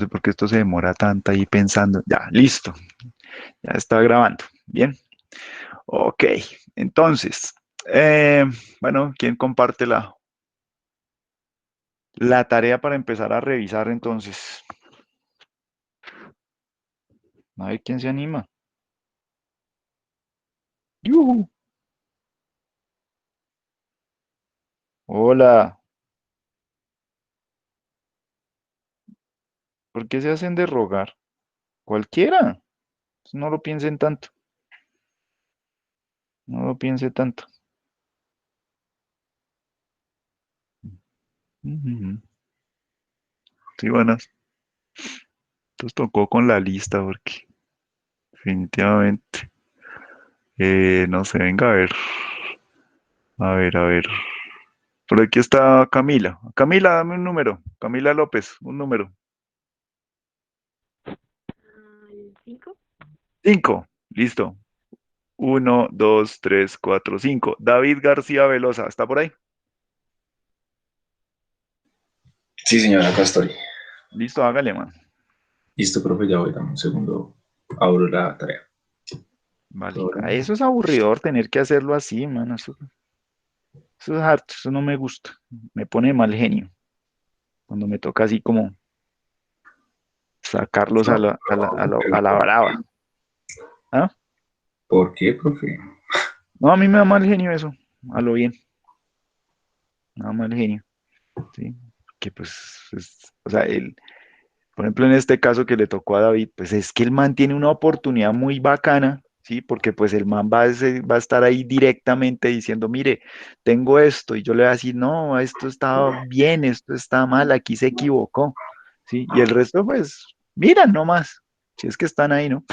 sé por qué esto se demora tanto ahí pensando. Ya, listo. Ya está grabando. Bien. Ok. Entonces, eh, bueno, ¿quién comparte la tarea para empezar a revisar entonces? A ver quién se anima. ¡Yujú! Hola. ¿Por qué se hacen de rogar? Cualquiera. No lo piensen tanto. No lo piense tanto. Ujú. Sí, bueno, entonces tocó con la lista porque definitivamente, no sé, venga a ver, a ver, a ver. Por aquí está Camila. Camila, dame un número. Camila López, un número. ¿El 5? 5. Listo. Uno, 2, 3, 4, 5. David García Velosa, ¿está por ahí? Sí, señora, acá estoy. Listo, hágale, man. Listo, profe, ya voy, dame un segundo. Abro la tarea. Vale. ¿Todo bien? Eso es aburridor tener que hacerlo así, man. Eso es harto, eso no me gusta. Me pone mal genio cuando me toca así como sacarlos a No, la, a la, a la, pero a la brava. ¿Ah? ¿por qué, profe? No, a mí me da mal genio eso, a lo bien, me da mal genio, ¿sí? Que pues, o sea, por ejemplo, en este caso que le tocó a David, pues es que el man tiene una oportunidad muy bacana, ¿sí? Porque pues el man va a estar ahí directamente diciendo, mire, tengo esto, y yo le voy a decir, no, esto está bien, esto está mal, aquí se equivocó, ¿sí? Y el resto, pues, miran nomás, si es que están ahí, ¿no?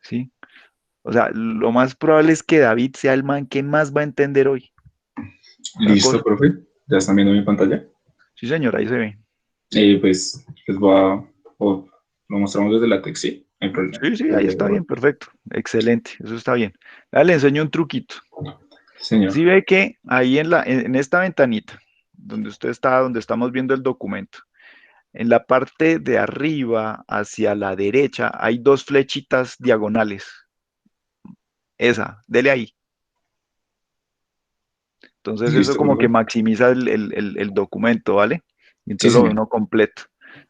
¿Sí? O sea, lo más probable es que David sea el man que más va a entender hoy la Listo, cosa. profe. ¿Ya están viendo mi pantalla? Sí, señor, ahí se ve. Pues les voy a... lo mostramos desde la TEC, sí, no hay problema. Sí, sí, ahí está bien, perfecto. Excelente, eso está bien. Ya le enseño un truquito. Señor. Si ve que ahí en esta ventanita, donde usted está, donde estamos viendo el documento, en la parte de arriba hacia la derecha hay dos flechitas diagonales. Esa, dele ahí. Entonces eso Listo, como que profe. maximiza el documento, ¿vale? Y Sí, entonces lo ve señor. uno completo,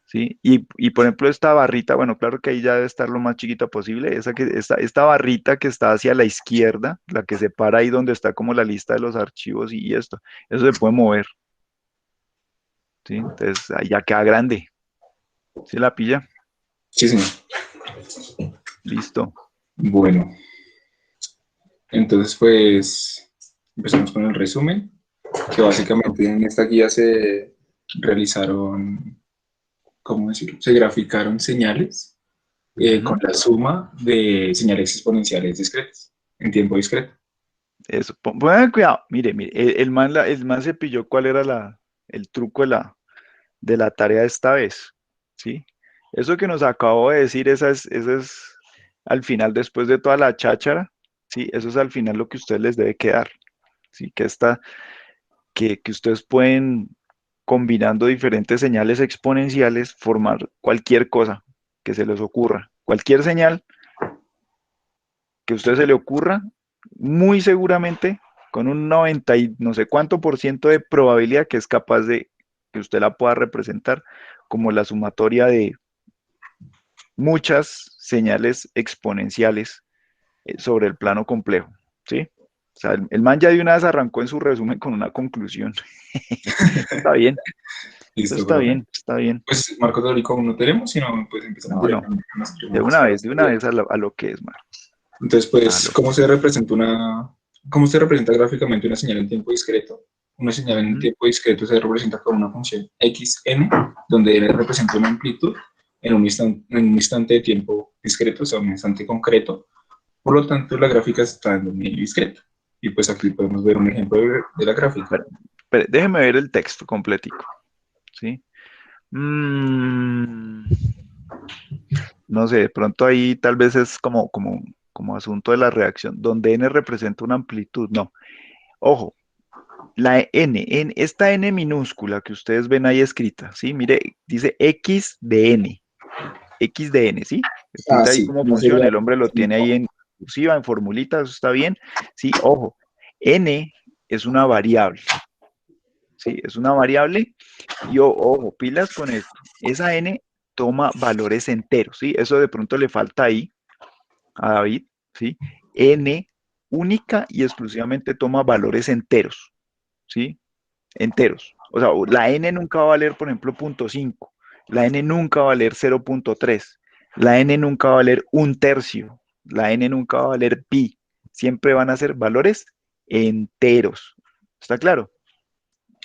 ¿sí? Y por ejemplo esta barrita, bueno, claro que ahí ya debe estar lo más chiquita posible, esta barrita que está hacia la izquierda, la que separa ahí donde está como la lista de los archivos y esto, eso se puede mover, ¿sí? Entonces ahí ya queda grande, ¿sí la pilla? Sí, señor. Listo. Bueno, entonces pues empezamos con el resumen, que Listo. básicamente en esta guía se realizaron, ¿cómo decirlo? Se graficaron señales con Ujú. la suma de señales exponenciales discretas en tiempo discreto. Eso, pongan cuidado, mire, mire, el man se pilló cuál era el truco de la tarea de esta vez, ¿sí? Eso que nos acabo de decir, esa es al final, después de toda la cháchara, ¿sí? Eso es al final lo que a ustedes les debe quedar, ¿sí? Que ustedes pueden, combinando diferentes señales exponenciales, formar cualquier cosa que se les ocurra. Cualquier señal que a usted se le ocurra, muy seguramente, con un 90 y no sé cuánto por ciento de probabilidad que es capaz de que usted la pueda representar como la sumatoria de muchas señales exponenciales sobre el plano complejo, ¿sí? O sea, el man ya de una vez arrancó en su resumen con una conclusión. Está bien, eso Listo, está profe. bien, está bien. Pues marco teórico aún no tenemos, sino pues empezamos No, no, directamente con las primeras de clases. una vez a lo que es, man, Entonces, a pues, lo que es. cómo se representa gráficamente una señal en tiempo discreto? Una señal en Ujú. tiempo discreto se representa con una función xn, donde n representa una amplitud en un instante de tiempo discreto, o sea, un instante concreto. Por lo tanto, la gráfica está en dominio discreto. Y pues aquí podemos ver un ejemplo de la gráfica. Espere, espere, déjeme ver el texto completico, ¿sí? Mm, no sé, de pronto ahí tal vez es como asunto de la reacción, donde n representa una amplitud, no. Ojo, esta n minúscula que ustedes ven ahí escrita, ¿sí? Mire, dice x de n, ¿sí? Ah, Escrita ahí sí, como no función, sería. el hombre lo tiene ahí en cursiva, en formulita, eso está bien, ¿sí? Ojo, n es una variable, ¿sí? Es una variable y ojo, pilas con esto, esa n toma valores enteros, ¿sí? Eso de pronto le falta ahí a David, ¿sí? N única y exclusivamente toma valores enteros, ¿sí? Enteros. O sea, la n nunca va a valer, por ejemplo, 0.5, la n nunca va a valer 0.3, la n nunca va a valer un tercio, la n nunca va a valer pi. Siempre van a ser valores enteros. ¿Está claro?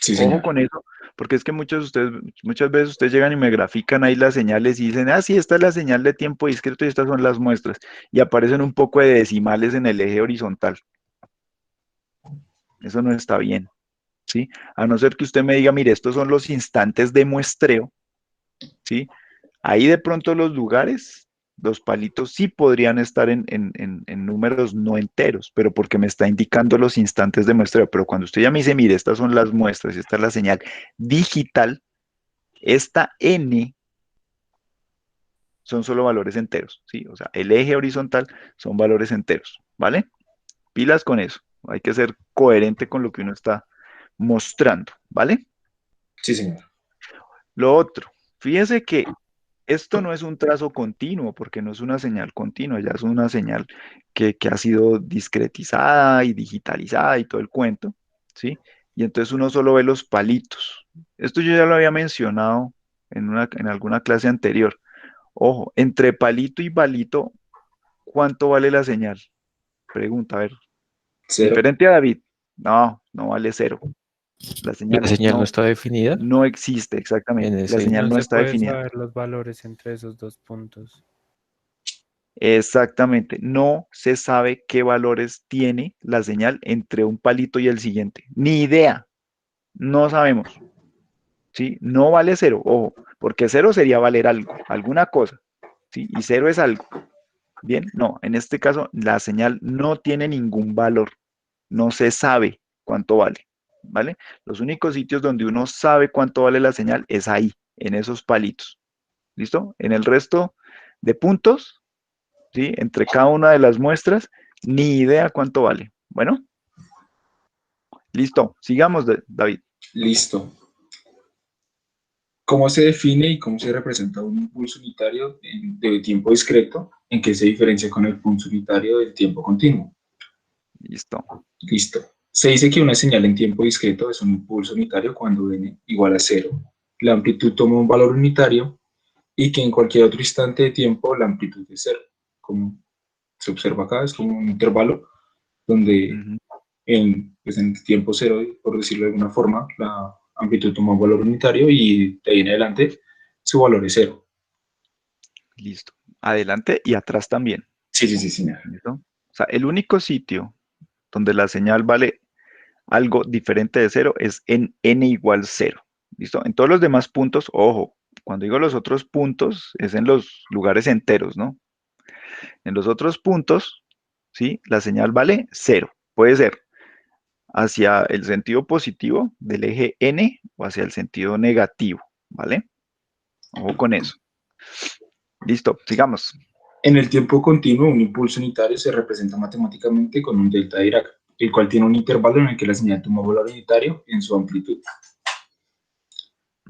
Sí, Ojo señor. con eso, porque es que muchas veces ustedes llegan y me grafican ahí las señales y dicen, ah, sí, esta es la señal de tiempo discreto y estas son las muestras. Y aparecen un poco de decimales en el eje horizontal. Eso no está bien, ¿sí? A no ser que usted me diga, mire, estos son los instantes de muestreo, ¿sí? Ahí de pronto los lugares, los palitos sí podrían estar en números no enteros, pero porque me está indicando los instantes de muestreo. Pero cuando usted ya me dice, mire, estas son las muestras y esta es la señal digital, esta n son solo valores enteros, ¿sí? O sea, el eje horizontal son valores enteros, ¿vale? Pilas con eso. Hay que ser coherente con lo que uno está mostrando, ¿vale? Sí, señor. Lo otro, fíjese que esto no es un trazo continuo, porque no es una señal continua, ya es una señal que ha sido discretizada y digitalizada y todo el cuento, ¿sí? Y entonces uno solo ve los palitos. Esto yo ya lo había mencionado en alguna clase anterior. Ojo, entre palito y palito, ¿cuánto vale la señal? Pregunta, a ver. Cero. Diferente a David. No, no vale cero. La La señal señal no está definida. no existe exactamente. En La ese, señal No no se está puede definida. saber los valores entre esos dos puntos. Exactamente. No se sabe qué valores tiene la señal entre un palito y el siguiente. Ni idea. No sabemos. ¿Sí? No vale cero. Ojo, porque cero sería valer algo, alguna cosa. ¿Sí? Y cero es algo. Bien, no, en este caso la señal no tiene ningún valor, no se sabe cuánto vale, ¿vale? Los únicos sitios donde uno sabe cuánto vale la señal es ahí, en esos palitos, ¿listo? En el resto de puntos, ¿sí? Entre cada una de las muestras, ni idea cuánto vale. Bueno, listo, sigamos, David. Listo. ¿Cómo se define y cómo se representa un impulso unitario de tiempo discreto? ¿En qué se diferencia con el pulso unitario del tiempo continuo? Listo. Listo. Se dice que una señal en tiempo discreto es un impulso unitario cuando n igual a cero. La amplitud toma un valor unitario y que en cualquier otro instante de tiempo la amplitud es cero. Como se observa acá, es como un intervalo donde Ujú. pues en el tiempo cero, por decirlo de alguna forma, la amplitud toma un valor unitario y de ahí en adelante su valor es cero. Listo. Adelante y atrás también. Sí, sí, sí, señor. ¿Listo? O sea, el único sitio donde la señal vale algo diferente de cero es en n igual cero. ¿Listo? En todos los demás puntos, ojo, cuando digo los otros puntos es en los lugares enteros, ¿no? En los otros puntos, ¿sí? La señal vale cero. Puede ser hacia el sentido positivo del eje n o hacia el sentido negativo, ¿vale? Ojo con eso. Listo, sigamos. En el tiempo continuo, un impulso unitario se representa matemáticamente con un delta de Dirac, el cual tiene un intervalo en el que la señal toma valor unitario en su amplitud.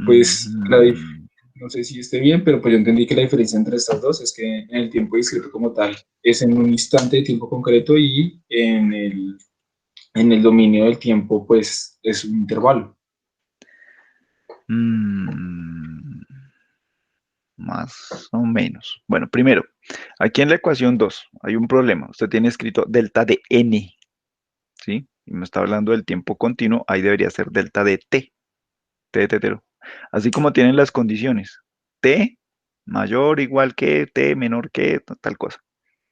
Pues Mm, no sé si esté bien, pero pues yo entendí que la diferencia entre estas dos es que en el tiempo discreto como tal es en un instante de tiempo concreto y en el dominio del tiempo pues es un intervalo. mm, más o menos. Bueno, primero, aquí en la ecuación 2 hay un problema. Usted tiene escrito delta de n, ¿sí? Y me está hablando del tiempo continuo, ahí debería ser delta de t de tetero. Así como tienen las condiciones, t mayor, igual que, t menor que, tal cosa,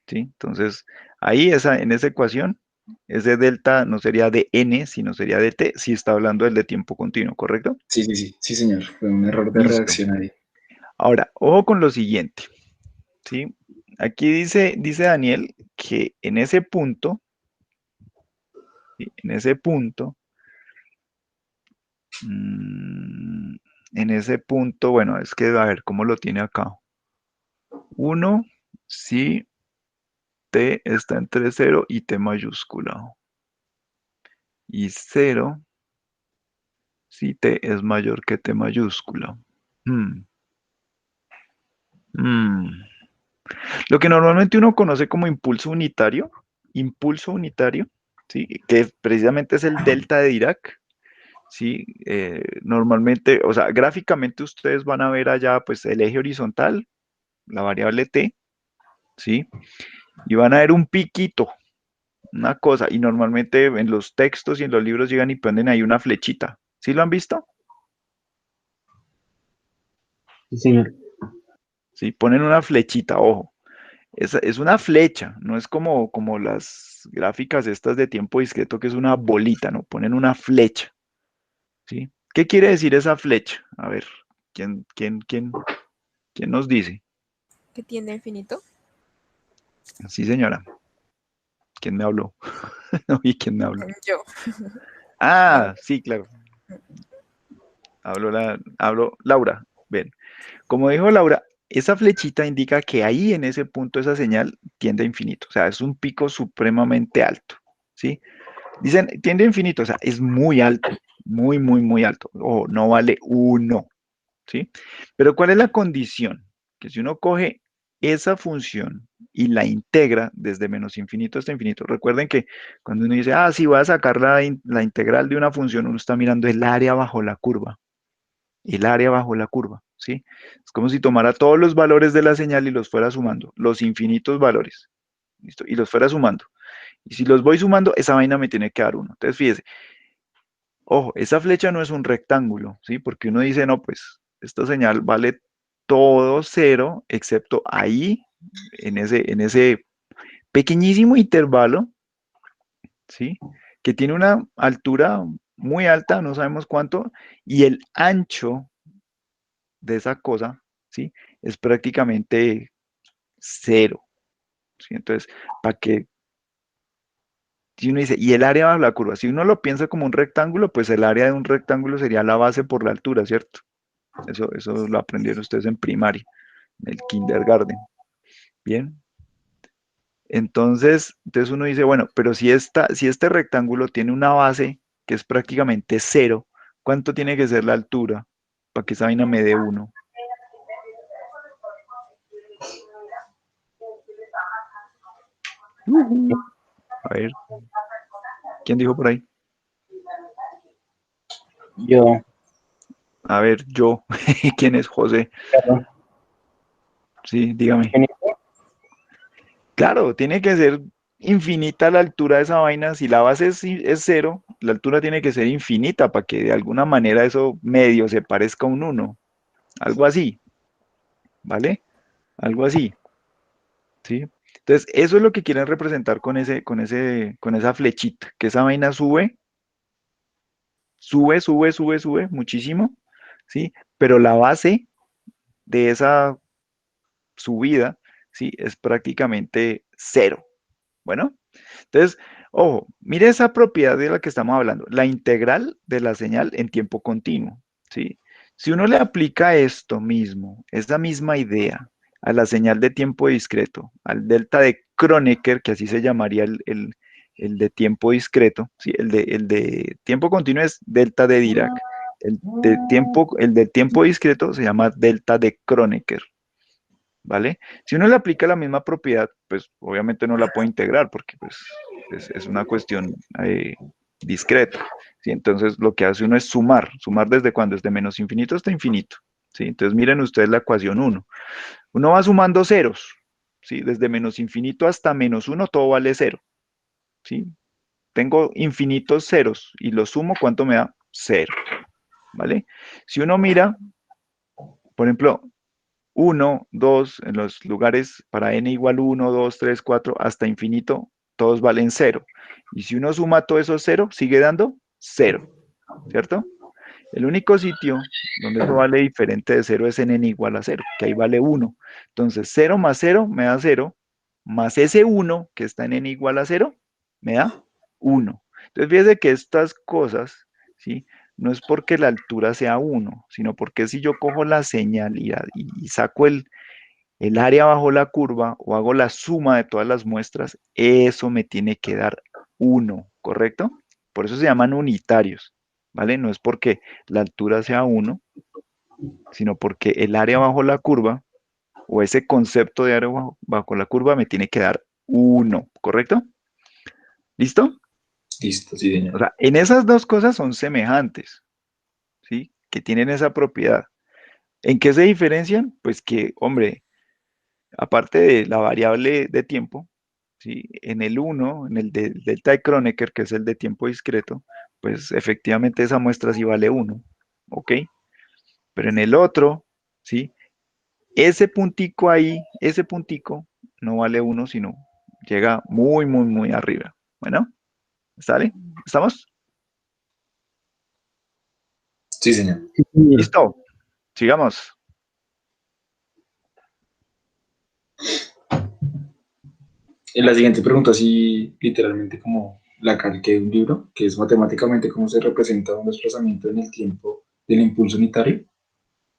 ¿sí? Entonces, ahí en esa ecuación, ese delta no sería de n, sino sería de t, si está hablando del de tiempo continuo, ¿correcto? Sí, sí, sí, sí, señor. Fue un error de Listo. redacción ahí. Ahora, ojo con lo siguiente, ¿sí? Aquí dice Daniel que en ese punto, ¿sí? En ese punto, En ese punto, bueno, es que a ver cómo lo tiene acá. 1, si t está entre 0 y t mayúscula. Y 0 si t es mayor que t mayúscula. Hmm, hmm. Lo que normalmente uno conoce como impulso unitario, ¿sí? Que precisamente es el delta de Dirac, ¿sí? Normalmente, o sea, gráficamente ustedes van a ver allá pues el eje horizontal, la variable t, ¿sí? Y van a ver un piquito, una cosa, y normalmente en los textos y en los libros llegan y ponen ahí una flechita. ¿Sí lo han visto? Sí, señor. Sí, ponen una flechita, ojo. Es una flecha, no es como las gráficas estas de tiempo discreto, que es una bolita, ¿no? Ponen una flecha, ¿sí? ¿Qué quiere decir esa flecha? A ver, ¿quién nos dice? Que tiende a infinito. Sí, señora. ¿Quién me habló? No vi quién me habló. Yo. Ah, sí, claro. Habló Laura. Ven. Como dijo Laura, esa flechita indica que ahí en ese punto esa señal tiende a infinito. O sea, es un pico supremamente alto, ¿sí? Dicen, tiende a infinito, o sea, es muy alto, muy, muy, muy alto. O no vale 1, ¿sí? Pero ¿cuál es la condición? Que si uno coge esa función y la integra desde menos infinito hasta infinito, recuerden que cuando uno dice, ah, sí, voy a sacar la integral de una función, uno está mirando el área bajo la curva, el área bajo la curva, ¿sí? Es como si tomara todos los valores de la señal y los fuera sumando, los infinitos valores, ¿listo? Y los fuera sumando. Y si los voy sumando, esa vaina me tiene que dar 1. Entonces, fíjese, ojo, esa flecha no es un rectángulo, ¿sí? Porque uno dice, no, pues, esta señal vale todo 0, excepto ahí, en ese pequeñísimo intervalo, ¿sí? Que tiene una altura muy alta, no sabemos cuánto, y el ancho de esa cosa, ¿sí? Es prácticamente 0, ¿sí? Entonces, para que, si uno dice, y el área bajo la curva, si uno lo piensa como un rectángulo, pues el área de un rectángulo sería la base por la altura, ¿cierto? Eso lo aprendieron ustedes en primaria, en el kindergarten. Bien. Entonces uno dice, bueno, pero si este rectángulo tiene una base que es prácticamente 0, ¿cuánto tiene que ser la altura para que esa vaina me dé 1? A ver, ¿quién dijo por ahí? Yo, A ver, yo. ¿Quién es José? perdón. Sí, dígame. Infinito. Claro, tiene que ser infinita la altura de esa vaina. Si la base es 0, la altura tiene que ser infinita para que de alguna manera eso medio se parezca a un 1. Algo así, ¿vale? Algo así, ¿sí? Entonces, eso es lo que quieren representar con esa flechita, que esa vaina sube, sube, sube, sube, sube muchísimo, ¿sí? Pero la base de esa subida, ¿sí? Es prácticamente 0. Bueno, entonces, ojo, mire esa propiedad de la que estamos hablando, la integral de la señal en tiempo continuo, ¿sí? Si uno le aplica esto mismo, esa misma idea, a la señal de tiempo discreto, al delta de Kronecker, que así se llamaría el de tiempo discreto, ¿sí? El de tiempo continuo es delta de Dirac. El de tiempo discreto se llama delta de Kronecker. ¿Vale? Si uno le aplica la misma propiedad, pues obviamente no la puede integrar porque pues, es una cuestión discreta, ¿sí? Entonces lo que hace uno es sumar desde cuando, desde menos infinito hasta infinito, ¿sí? Entonces miren ustedes la ecuación 1. Uno va sumando ceros, ¿sí? Desde menos infinito hasta menos 1 todo vale 0, ¿sí? Tengo infinitos ceros y lo sumo, ¿cuánto me da? 0, ¿vale? Si uno mira, por ejemplo, 1, 2, en los lugares para n igual 1, 2, 3, 4, hasta infinito, todos valen 0. Y si uno suma todo eso 0, sigue dando 0, ¿cierto? El único sitio donde eso vale diferente de 0 es en n igual a 0, que ahí vale 1. Entonces 0 más 0 me da 0, más ese 1 que está en n igual a 0, me da 1. Entonces fíjense que estas cosas, ¿sí? no es porque la altura sea 1, sino porque si yo cojo la señal y saco el área bajo la curva o hago la suma de todas las muestras, eso me tiene que dar 1, ¿correcto? Por eso se llaman unitarios, ¿vale? No es porque la altura sea 1, sino porque el área bajo la curva o ese concepto de área bajo la curva me tiene que dar 1, ¿correcto? ¿Listo? Listo, sí, O señor. sea, en esas dos cosas son semejantes, ¿sí? Que tienen esa propiedad. ¿En qué se diferencian? Pues que, hombre, aparte de la variable de tiempo, ¿sí? En el uno, en el delta de Kronecker, que es el de tiempo discreto, pues efectivamente esa muestra sí vale 1, ¿ok? Pero en el otro, ¿sí? Ese puntico ahí, ese puntico no vale 1, sino llega muy, muy, muy arriba. Bueno, ¿sale? ¿Estamos? Sí, señor. Sí, señor. Listo, sigamos. En la siguiente pregunta, sí, literalmente como la calqué de un libro, que es matemáticamente cómo se representa un desplazamiento en el tiempo del impulso unitario,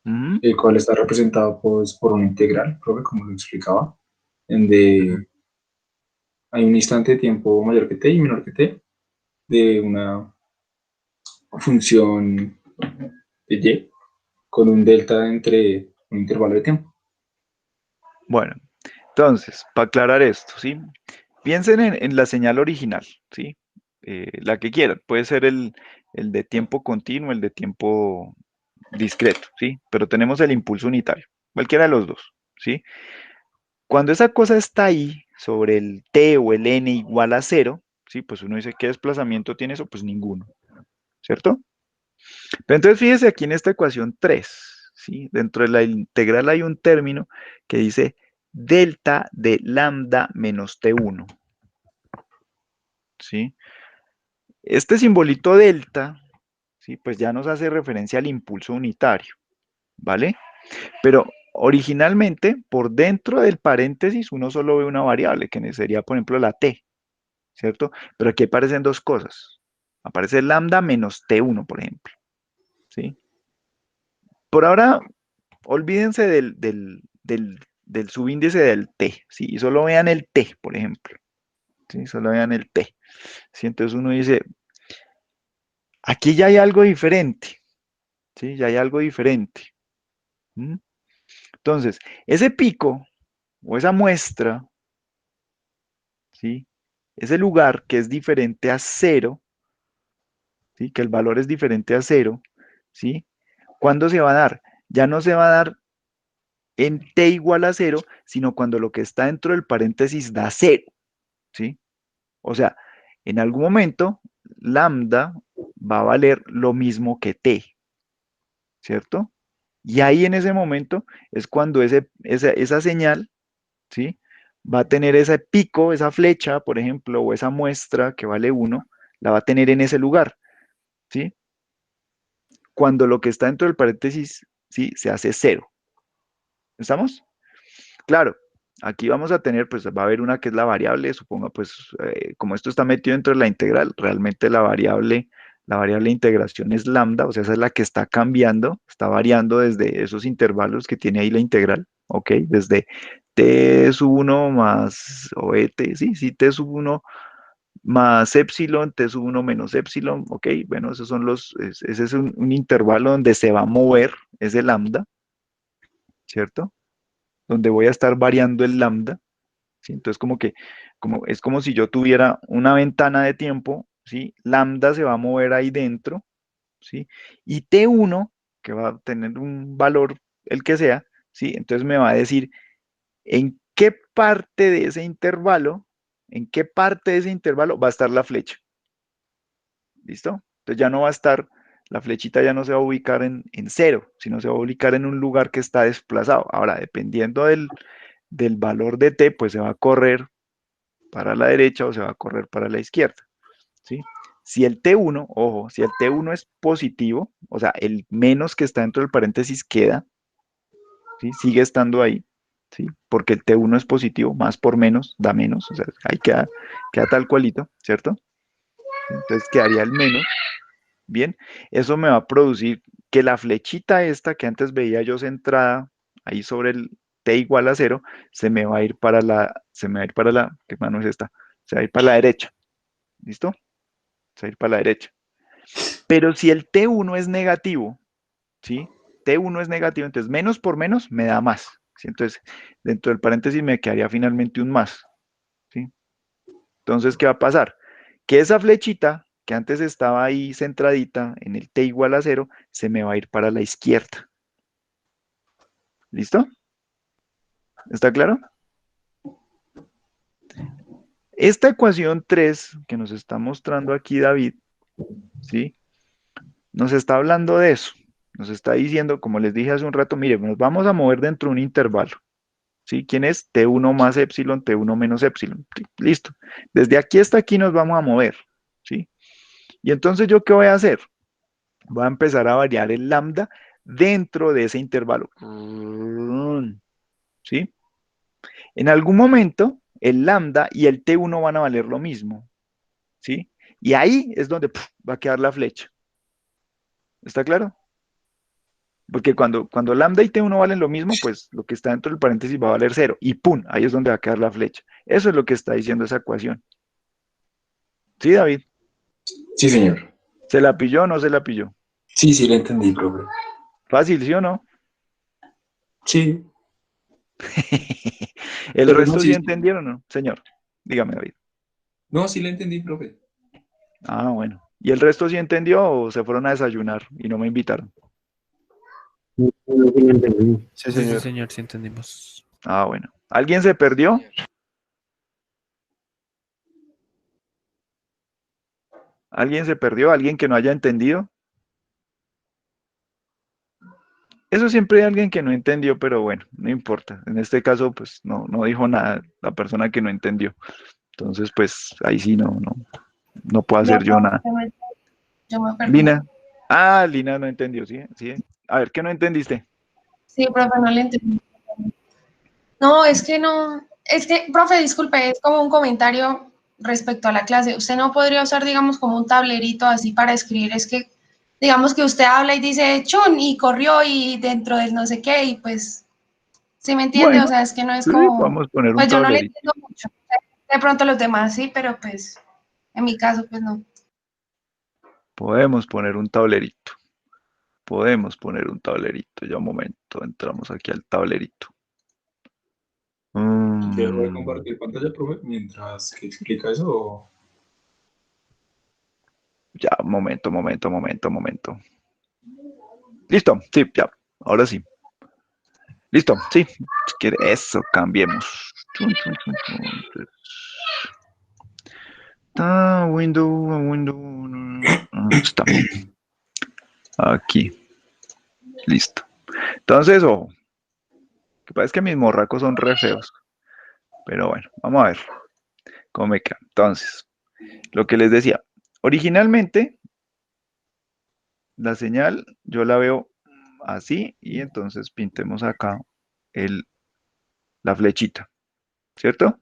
Ujú. el cual está representado pues, por una integral, creo que como lo explicaba, en donde hay un instante de tiempo mayor que t y menor que t de una función de y con un delta entre un intervalo de tiempo. Bueno, entonces, para aclarar esto, ¿sí? Piensen en la señal original, ¿sí? La que quieran. Puede ser el de tiempo continuo, el de tiempo discreto, ¿sí? Pero tenemos el impulso unitario, cualquiera de los dos, ¿sí? Cuando esa cosa está ahí, sobre el t o el n igual a 0, ¿sí? Pues uno dice, ¿qué desplazamiento tiene eso? Pues ninguno, ¿cierto? Pero entonces fíjese aquí en esta ecuación 3, ¿sí? Dentro de la integral hay un término que dice delta de lambda menos T1, ¿sí? Este simbolito delta, ¿sí? Pues ya nos hace referencia al impulso unitario, ¿vale? Pero originalmente, por dentro del paréntesis, uno solo ve una variable, que sería, por ejemplo, la t, ¿cierto? Pero aquí aparecen dos cosas. Aparece lambda menos T1, por ejemplo, ¿sí? Por ahora, olvídense del subíndice del t, ¿sí? Y solo vean el t, por ejemplo, ¿sí? Solo vean el t. ¿Sí? Entonces uno dice, aquí ya hay algo diferente, ¿sí? Ya hay algo diferente. ¿Mm? Entonces, ese pico o esa muestra, ¿sí? Ese lugar que es diferente a 0, ¿sí? Que el valor es diferente a 0, ¿sí? ¿Cuándo se va a dar? Ya no se va a dar en t igual a 0, sino cuando lo que está dentro del paréntesis da 0, ¿sí? O sea, en algún momento lambda va a valer lo mismo que t, ¿cierto? Y ahí en ese momento es cuando esa señal, ¿sí? Va a tener ese pico, esa flecha, por ejemplo, o esa muestra que vale 1, la va a tener en ese lugar, ¿sí? Cuando lo que está dentro del paréntesis, ¿sí? Se hace 0. ¿Estamos? Claro, aquí vamos a tener, pues va a haber una que es la variable, suponga, pues como esto está metido dentro de la integral, realmente la variable de integración es lambda, o sea, esa es la que está cambiando, está variando desde esos intervalos que tiene ahí la integral, ¿ok? Desde t sub 1 más, o et, sí, sí, t sub 1 más epsilon, t sub 1 menos epsilon, ¿ok? Bueno, esos son ese es un intervalo donde se va a mover ese lambda, ¿cierto? Donde voy a estar variando el lambda, ¿sí? Entonces, es como si yo tuviera una ventana de tiempo, ¿sí? Lambda se va a mover ahí dentro, ¿sí? Y T1, que va a tener un valor, el que sea, ¿sí? Entonces me va a decir en qué parte de ese intervalo, va a estar la flecha, ¿listo? Entonces ya no va a estar, la flechita ya no se va a ubicar en 0, sino se va a ubicar en un lugar que está desplazado. Ahora, dependiendo del valor de t, pues se va a correr para la derecha o se va a correr para la izquierda, ¿sí? Si el T1, ojo, si el T1 es positivo, o sea, el menos que está dentro del paréntesis queda, ¿sí? Sigue estando ahí, ¿sí? Porque el T1 es positivo, más por menos da menos, o sea, ahí queda tal cualito, ¿cierto? Entonces quedaría el menos. Bien, eso me va a producir que la flechita esta que antes veía yo centrada ahí sobre el t igual a 0, se me va a ir para la, ¿qué mano es esta? Se va a ir para la derecha, ¿listo? Se va a ir para la derecha. Pero si el T1 es negativo, ¿sí? T1 es negativo, entonces menos por menos me da más, ¿sí? Entonces, dentro del paréntesis me quedaría finalmente un más, ¿sí? Entonces, ¿qué va a pasar? Que esa flechita que antes estaba ahí centradita en el t igual a 0, se me va a ir para la izquierda. ¿Listo? ¿Está claro? Esta ecuación 3 que nos está mostrando aquí David, ¿sí? Nos está hablando de eso. Nos está diciendo, como les dije hace un rato, mire, nos vamos a mover dentro de un intervalo. ¿Sí? ¿Quién es? T1 más epsilon, T1 menos epsilon. Sí, listo. Desde aquí hasta aquí nos vamos a mover. ¿Sí? Y entonces, ¿yo qué voy a hacer? Voy a empezar a variar el lambda dentro de ese intervalo. ¿Sí? En algún momento, el lambda y el T1 van a valer lo mismo. ¿Sí? Y ahí es donde va a quedar la flecha. ¿Está claro? Porque cuando lambda y T1 valen lo mismo, pues lo que está dentro del paréntesis va a valer 0. Y ¡pum! Ahí es donde va a quedar la flecha. Eso es lo que está diciendo esa ecuación. ¿Sí, David? Sí, señor. ¿Se la pilló o no se la pilló? Sí, sí, le entendí, profe. Fácil, ¿sí o no? Sí, ¿El pero no, resto sí sí. entendieron o no? Señor, dígame, David. No, sí le entendí, profe. Ah, bueno. ¿Y el resto sí entendió o se fueron a desayunar y no me invitaron? No, no, sí lo entendí. Sí, Sí, sí, señor. señor, sí entendimos. Ah, bueno. ¿Alguien se perdió? ¿Alguien se perdió? ¿Alguien que no haya entendido? Eso siempre hay alguien que no entendió, pero bueno, no importa. En este caso, pues no dijo nada la persona que no entendió. Entonces, pues ahí sí no puedo Yo, hacer yo nada. yo me perdí. Lina. Ah, Lina no entendió, ¿sí? ¿Sí? A ver, ¿qué no entendiste? Sí, profe, no le entendí. No, es que no. Es que, profe, disculpe, es como un comentario respecto a la clase. Usted no podría usar, digamos, como un tablerito así para escribir. Es que, digamos que usted habla y dice chun y corrió y dentro del no sé qué, y pues, ¿sí me entiende? O Bueno, sea, es que no es sí, como. podemos poner un Pues yo no le tablerito. entiendo mucho. De pronto los demás sí, pero pues, en mi caso, pues no. Podemos poner un tablerito. Podemos poner un tablerito. Ya un momento, entramos aquí al tablerito. ¿Y qué voy a Mm, compartir pantalla, profe, mientras que explica eso? ya, un momento. Listo, sí, ya. Ahora sí. Listo, sí. Si quiere, eso, cambiemos. Chun. Window. Está aquí. Listo. Entonces, ojo. Que parece que mis morracos son re feos. Pero bueno, vamos a ver cómo me queda. Entonces, lo que les decía. Originalmente, la señal yo la veo así y entonces pintemos acá el, la flechita. ¿Cierto?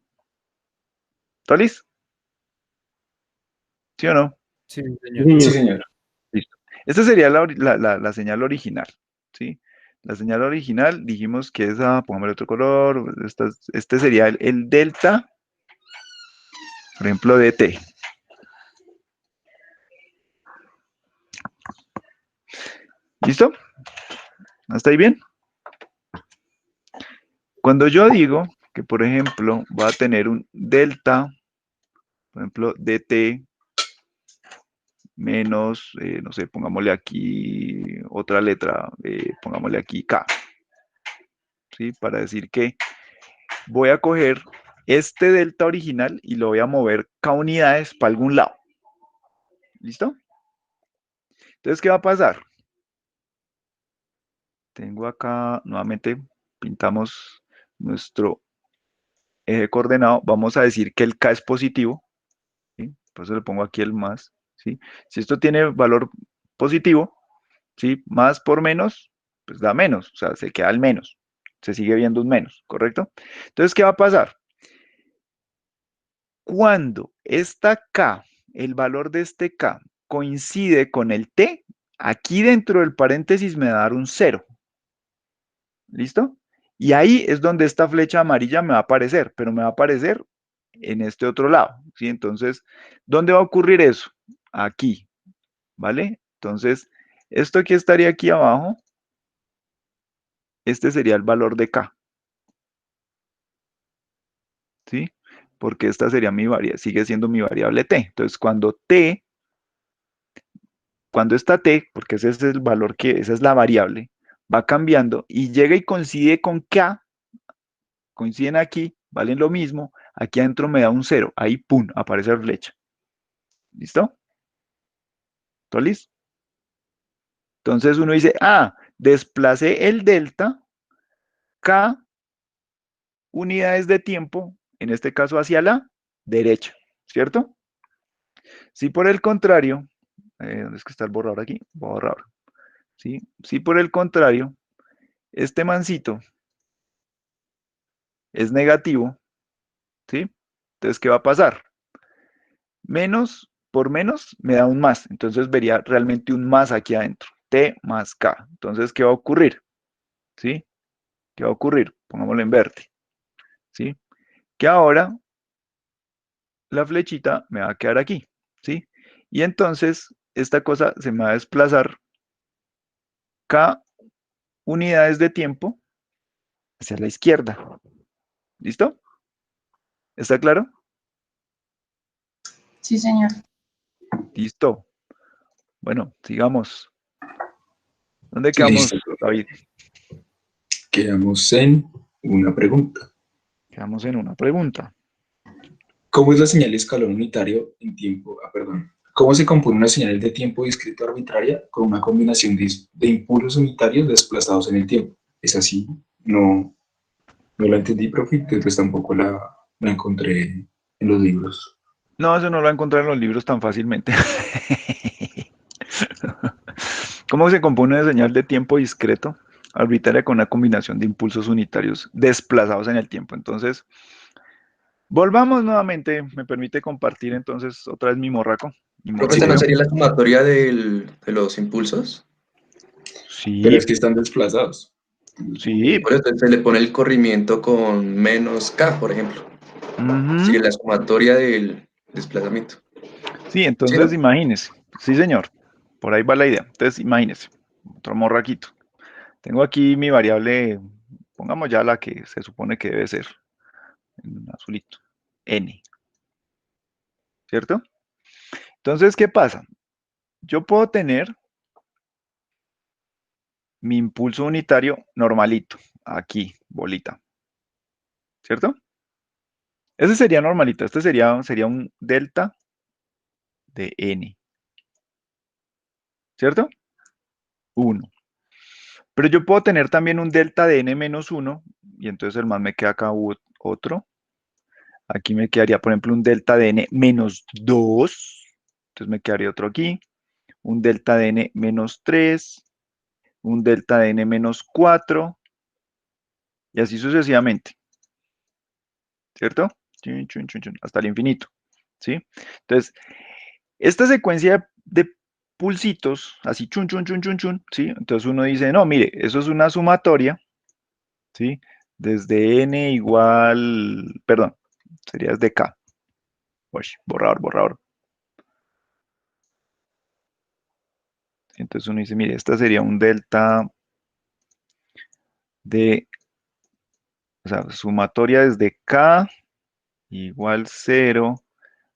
¿Tolis? ¿Sí o no? Sí, Sí, señor. Sí, señor. señor. Listo. Esta sería la señal original, ¿sí? La señal original, dijimos que esa, pongámosle otro color, este sería el delta, por ejemplo, de t. ¿Listo? ¿Hasta ahí bien? Cuando yo digo que, por ejemplo, va a tener un delta, por ejemplo, dt menos, no sé, pongámosle aquí otra letra, pongámosle aquí k, ¿sí? Para decir que voy a coger este delta original y lo voy a mover k unidades para algún lado. ¿Listo? Entonces, ¿qué va a pasar? Tengo acá, nuevamente, pintamos nuestro eje coordenado. Vamos a decir que el k es positivo, ¿sí? Por eso le pongo aquí el más, ¿sí? Si esto tiene valor positivo, ¿sí? Más por menos, pues da menos, o sea, se queda el menos. Se sigue viendo un menos, ¿correcto? Entonces, ¿qué va a pasar? Cuando esta k, el valor de este k, coincide con el t, aquí dentro del paréntesis me va a dar un 0. ¿Listo? Y ahí es donde esta flecha amarilla me va a aparecer, pero me va a aparecer en este otro lado, ¿sí? Entonces, ¿dónde va a ocurrir eso? Aquí, ¿vale? Entonces, esto que estaría aquí abajo, este sería el valor de K, ¿sí? Porque esta sería mi variable, sigue siendo mi variable T. Entonces, cuando esta T, porque ese es el valor esa es la variable, va cambiando y llega y coincide con K, coinciden aquí, valen lo mismo, aquí adentro me da un 0, ahí pum, aparece la flecha. ¿Listo? ¿Todo listo? Entonces uno dice, desplacé el delta, K unidades de tiempo, en este caso hacia la derecha, ¿cierto? Si por el contrario, ¿dónde es que está el borrador aquí? Borrador. ¿Sí? Si por el contrario, este mancito es negativo, ¿sí? Entonces, ¿qué va a pasar? Menos por menos me da un más, entonces vería realmente un más aquí adentro, T más K. Entonces, ¿qué va a ocurrir? ¿Sí? ¿Qué va a ocurrir? Pongámoslo en verde, ¿sí? Que ahora la flechita me va a quedar aquí, ¿sí? Y entonces esta cosa se me va a desplazar K unidades de tiempo hacia la izquierda. ¿Listo? ¿Está claro? Sí, señor. Listo. Bueno, sigamos. ¿Dónde quedamos, Listo. David? Quedamos en una pregunta. Quedamos en una pregunta. ¿Cómo es la señal de escalón unitario en tiempo? Perdón. ¿Cómo se compone una señal de tiempo discreta arbitraria con una combinación de impulsos unitarios desplazados en el tiempo? Es así, no la entendí, profe, pues tampoco la encontré en los libros. No, eso no lo va a encontrar en los libros tan fácilmente. ¿Cómo se compone una señal de tiempo discreto arbitraria con una combinación de impulsos unitarios desplazados en el tiempo? Entonces, volvamos nuevamente. Me permite compartir entonces otra vez mi morraco, mi Creo que esta no morraquito. sería la sumatoria de los impulsos. Pero Sí, es que están desplazados. sí. Por eso se le pone el corrimiento con menos K, por ejemplo. Ujú. Sigue la sumatoria del desplazamiento. Sí, ¿Sí, entonces no? imagínese. Sí, señor. Por ahí va la idea. Entonces, imagínese. Otro morraquito. Tengo aquí mi variable, pongamos ya la que se supone que debe ser, en azulito, n, ¿cierto? Entonces, ¿qué pasa? Yo puedo tener mi impulso unitario normalito, aquí, bolita, ¿cierto? Ese sería normalito, este sería un delta de n, ¿cierto? 1. Pero yo puedo tener también un delta de n menos 1, y entonces el más me queda acá otro. Aquí me quedaría, por ejemplo, un delta de n menos 2, entonces me quedaría otro aquí. Un delta de n menos 3, un delta de n menos 4, y así sucesivamente, ¿cierto? Chun, chun, chun, chun, hasta el infinito, ¿sí? Entonces, esta secuencia de pulsitos, así chun, chun, chun, chun, chun, ¿sí? Entonces uno dice, no, mire, eso es una sumatoria, ¿sí? Desde n igual, perdón, sería desde k. Uy, borrador, borrador. Entonces uno dice, mire, esta sería un delta de, o sea, sumatoria desde k igual 0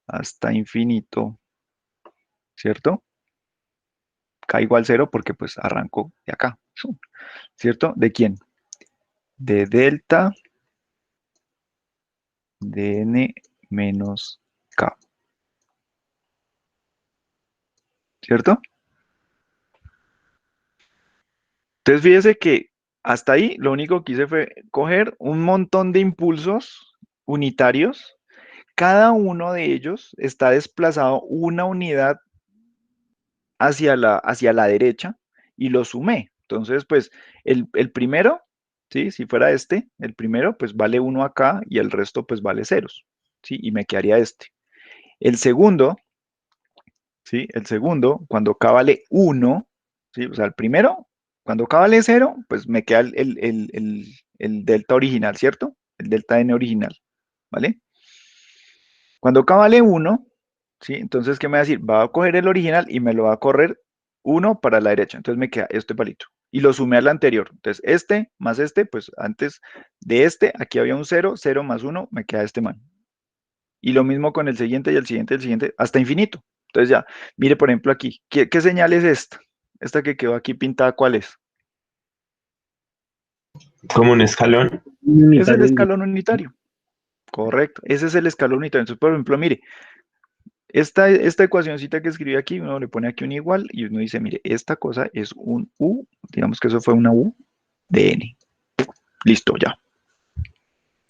hasta infinito, ¿cierto? K igual 0 porque pues arranco de acá, ¿cierto? ¿De quién? De delta de n menos k, ¿cierto? Entonces fíjese que hasta ahí lo único que hice fue coger un montón de impulsos unitarios. Cada uno de ellos está desplazado una unidad hacia la derecha y lo sumé. Entonces, pues, el primero, ¿sí? Si fuera este, el primero, pues vale 1 acá y el resto, pues vale ceros, ¿sí? Y me quedaría este. El segundo ¿sí? El segundo, cuando K vale 1, ¿sí? O sea, el primero, cuando K vale 0, pues me queda el delta original, ¿cierto? El delta n original, ¿vale? Cuando K vale 1, ¿sí? Entonces, ¿qué me va a decir? Va a coger el original y me lo va a correr 1 para la derecha. Entonces me queda este palito. Y lo sumé al anterior. Entonces, este más este, pues antes de este, aquí había un 0, 0 más 1, me queda este man. Y lo mismo con el siguiente y el siguiente, hasta infinito. Entonces ya, mire por ejemplo aquí, ¿qué señal es esta? Esta que quedó aquí pintada, ¿cuál es? Como un escalón. Es el Unitario. escalón unitario. Correcto, ese es el escalón unitario. Entonces, por ejemplo, mire, esta ecuacióncita que escribí aquí, uno le pone aquí un igual y uno dice, mire, esta cosa es un U, digamos que eso fue una U de N. Listo, ya.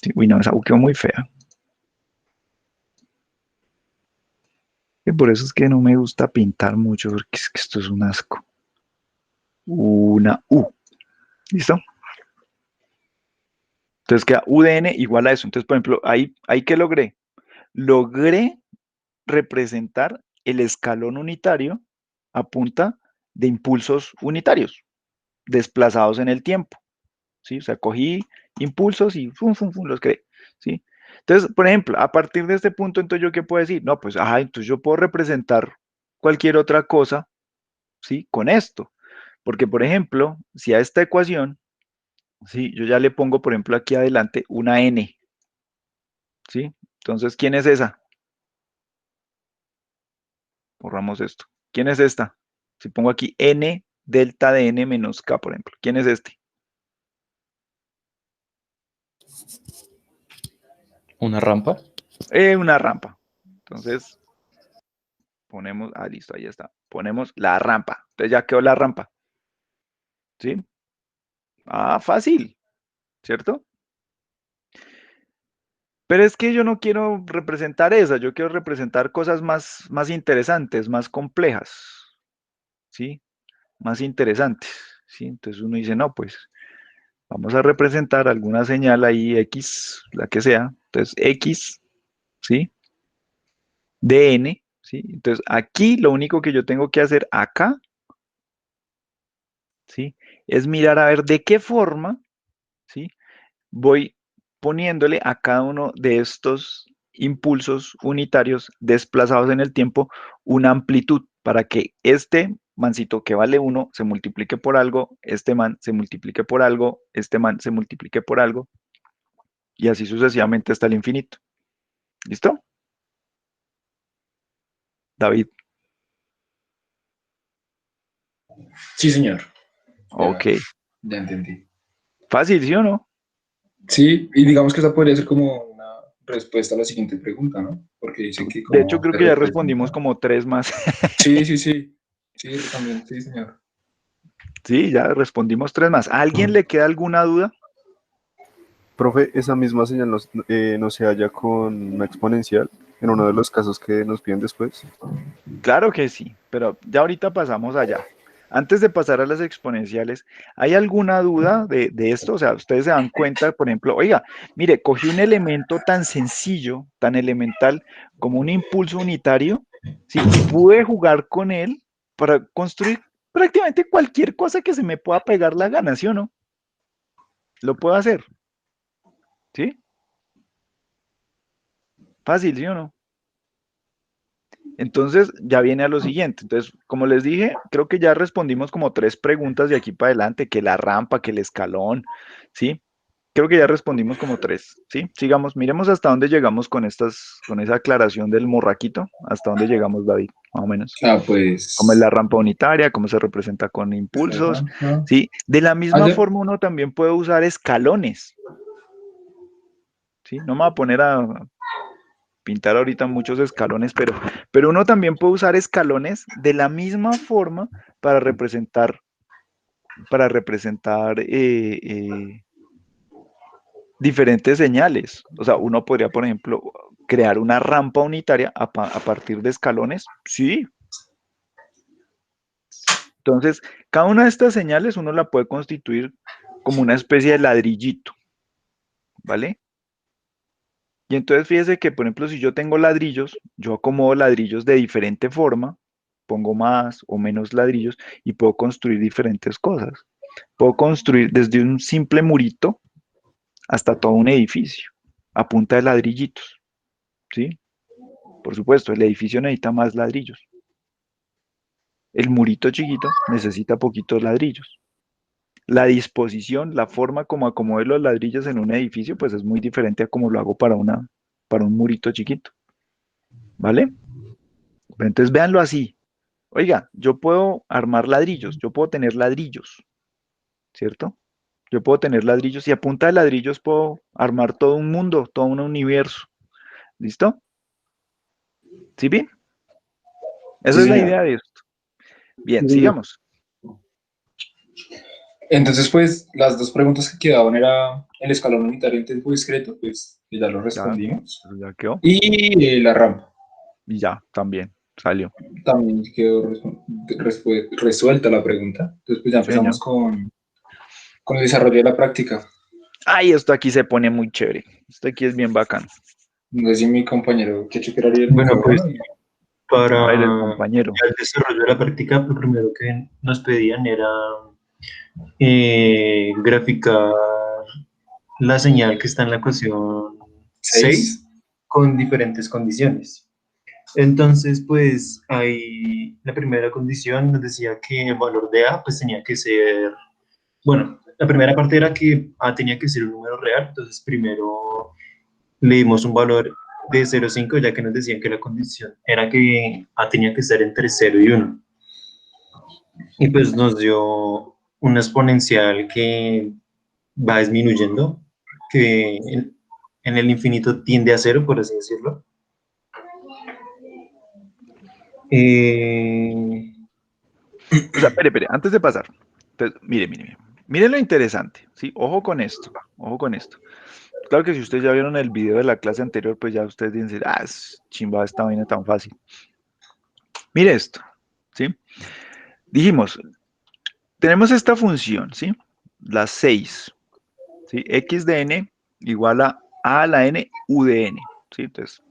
Sí, uy, no, esa U quedó muy fea. Y por eso es que no me gusta pintar mucho, porque es que esto es un asco. Una U. ¿Listo? Entonces queda U de N igual a eso. Entonces, por ejemplo, ahí que logré. Logré representar el escalón unitario a punta de impulsos unitarios, desplazados en el tiempo. ¿Sí? O sea, cogí impulsos y fum, fum, fum, los creé. ¿Sí? Entonces, por ejemplo, a partir de este punto, entonces yo qué puedo decir? No, pues, entonces yo puedo representar cualquier otra cosa, ¿sí? Con esto. Porque, por ejemplo, si a esta ecuación, ¿sí? Yo ya le pongo, por ejemplo, aquí adelante una n, ¿sí? Entonces, ¿quién es esa? Borramos esto. ¿Quién es esta? Si pongo aquí n delta de n menos k, por ejemplo. ¿Quién es este? ¿Una rampa? Una rampa. Entonces, ponemos, listo, ahí está. Ponemos la rampa. Entonces ya quedó la rampa. ¿Sí? Fácil, ¿cierto? Pero es que yo no quiero representar esa, yo quiero representar cosas más interesantes, más complejas, ¿sí? Más interesantes, ¿sí? Entonces uno dice, no, pues vamos a representar alguna señal ahí X, la que sea. Entonces X, ¿sí? De N, ¿sí? Entonces aquí lo único que yo tengo que hacer acá, ¿sí? Es mirar a ver de qué forma, ¿sí? Voy poniéndole a cada uno de estos impulsos unitarios desplazados en el tiempo una amplitud para que este mancito que vale 1 se multiplique por algo, este man se multiplique por algo, este man se multiplique por algo, y así sucesivamente hasta el infinito. ¿Listo? David. Sí, señor. Ok. Ya entendí. Fácil, ¿sí o no? Sí, y digamos que esa podría ser como una respuesta a la siguiente pregunta, ¿no? Porque dice que De hecho, cómo creo se que ya respondimos representa. como 3 más. Sí, sí, sí. Sí, también, sí, señor. Sí, ya respondimos 3 más. ¿A alguien le queda alguna duda? Profe, esa misma señal no se halla con una exponencial en uno de los casos que nos piden después. Claro que sí, pero ya ahorita pasamos allá. Antes de pasar a las exponenciales, ¿hay alguna duda de esto? O sea, ustedes se dan cuenta, por ejemplo, oiga, mire, cogí un elemento tan sencillo, tan elemental como un impulso unitario, ¿sí? Y pude jugar con él para construir prácticamente cualquier cosa que se me pueda pegar la gana, ¿sí o no? Lo puedo hacer, ¿sí? Fácil, ¿sí o no? Entonces, ya viene a lo siguiente. Entonces, como les dije, creo que ya respondimos como 3 preguntas de aquí para adelante, que la rampa, que el escalón, ¿sí? Creo que ya respondimos como 3, ¿sí? Sigamos, miremos hasta dónde llegamos con con esa aclaración del morraquito, hasta dónde llegamos, David, más o menos. ¿Cómo es Pues la rampa unitaria? ¿Cómo se representa con la impulsos? rampa. ¿Sí? De la Ah, misma ya. forma, uno también puede usar escalones, ¿sí? No me voy a poner a pintar ahorita muchos escalones, pero uno también puede usar escalones de la misma forma para representar diferentes señales. O sea, uno podría, por ejemplo, crear una rampa unitaria a partir de escalones. Sí. Entonces, cada una de estas señales uno la puede constituir como una especie de ladrillito, ¿vale? Y entonces fíjese que, por ejemplo, si yo tengo ladrillos, yo acomodo ladrillos de diferente forma, pongo más o menos ladrillos y puedo construir diferentes cosas. Puedo construir desde un simple murito hasta todo un edificio a punta de ladrillitos, ¿sí? Por supuesto, el edificio necesita más ladrillos. El murito chiquito necesita poquitos ladrillos. La disposición, la forma como acomode los ladrillos en un edificio, pues es muy diferente a como lo hago para un murito chiquito, ¿vale? Entonces véanlo así. Oiga, yo puedo armar ladrillos, yo puedo tener ladrillos, ¿cierto? Yo puedo tener ladrillos y a punta de ladrillos puedo armar todo un mundo, todo un universo. ¿Listo? ¿Sí bien? Esa Sí, es la señor. idea de esto. Bien, Sí, señor. sigamos. Entonces, pues, las dos preguntas que quedaban era el escalón unitario en tiempo discreto, pues, que ya lo Ya, respondimos. eso ya quedó. Y la rampa. Y ya, también salió. También quedó resuelta la pregunta. Entonces, pues ya Sí, señor. empezamos con el desarrollo de la práctica. Ay, esto aquí se pone muy chévere. Esto aquí es bien bacano. No sé si mi compañero que chequearía el Bueno, pues micrófono. A ver, el para compañero. el desarrollo de la práctica, lo primero que nos pedían era graficar la señal que está en la ecuación 6 con diferentes condiciones. Entonces, pues ahí la primera condición nos decía que el valor de A pues tenía que ser, bueno, la primera parte era que A tenía que ser un número real, entonces primero le dimos un valor de 0,5 ya que nos decían que la condición era que A tenía que estar entre 0 y 1. Y pues nos dio una exponencial que va disminuyendo, que en el infinito tiende a 0, por así decirlo. O sea, espere, antes de pasar. Entonces, mire lo interesante, ¿sí? Ojo con esto, ojo con esto. Claro que si ustedes ya vieron el video de la clase anterior, pues ya ustedes dicen, ah, es chimba esta vaina tan fácil. Mire esto, ¿sí? Dijimos, tenemos esta función, ¿sí? La 6, ¿sí? X de n igual a la n, u de n, ¿sí? Entonces,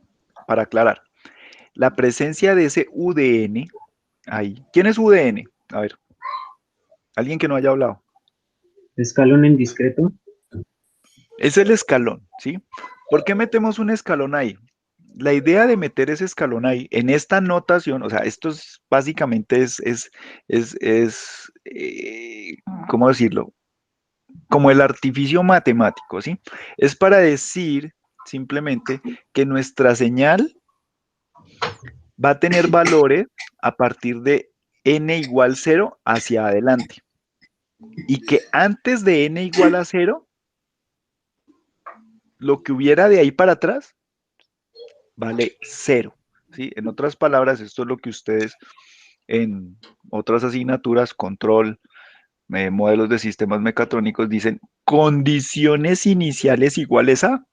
para aclarar, la presencia de ese u de n ahí. ¿Quién es u de n? A ver, alguien que no haya hablado. Escalón en discreto. Es el escalón, ¿sí? ¿Por qué metemos un escalón ahí? La idea de meter ese escalón ahí, en esta notación, o sea, esto es básicamente ¿cómo decirlo? Como el artificio matemático, ¿sí? Es para decir simplemente que nuestra señal va a tener valores a partir de n igual 0 hacia adelante. Y que antes de n igual a 0, lo que hubiera de ahí para atrás vale 0. ¿Sí? En otras palabras, esto es lo que ustedes en otras asignaturas, control, modelos de sistemas mecatrónicos, dicen condiciones iniciales iguales a.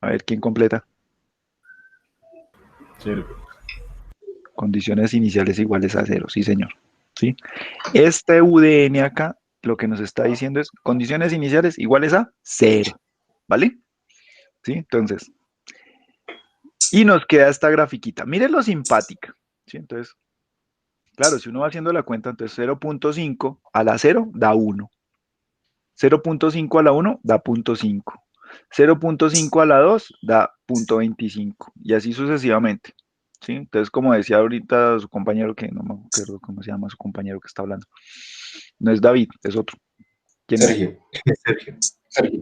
A ver, ¿quién completa? 0. Condiciones iniciales iguales a 0, sí, señor. ¿Sí? Este UDN acá, lo que nos está diciendo es condiciones iniciales iguales a 0. ¿Vale? ¿Sí? Entonces, y nos queda esta grafiquita. Miren lo simpática. ¿Sí? Entonces, claro, si uno va haciendo la cuenta, entonces 0.5 a la 0 da 1. 0.5 a la 1 da 0.5. 0.5 a la 2 da 0.25. Y así sucesivamente. ¿Sí? Entonces, como decía ahorita su compañero, que no me acuerdo cómo se llama su compañero que está hablando. No es David, es otro. ¿Quién es? Sergio.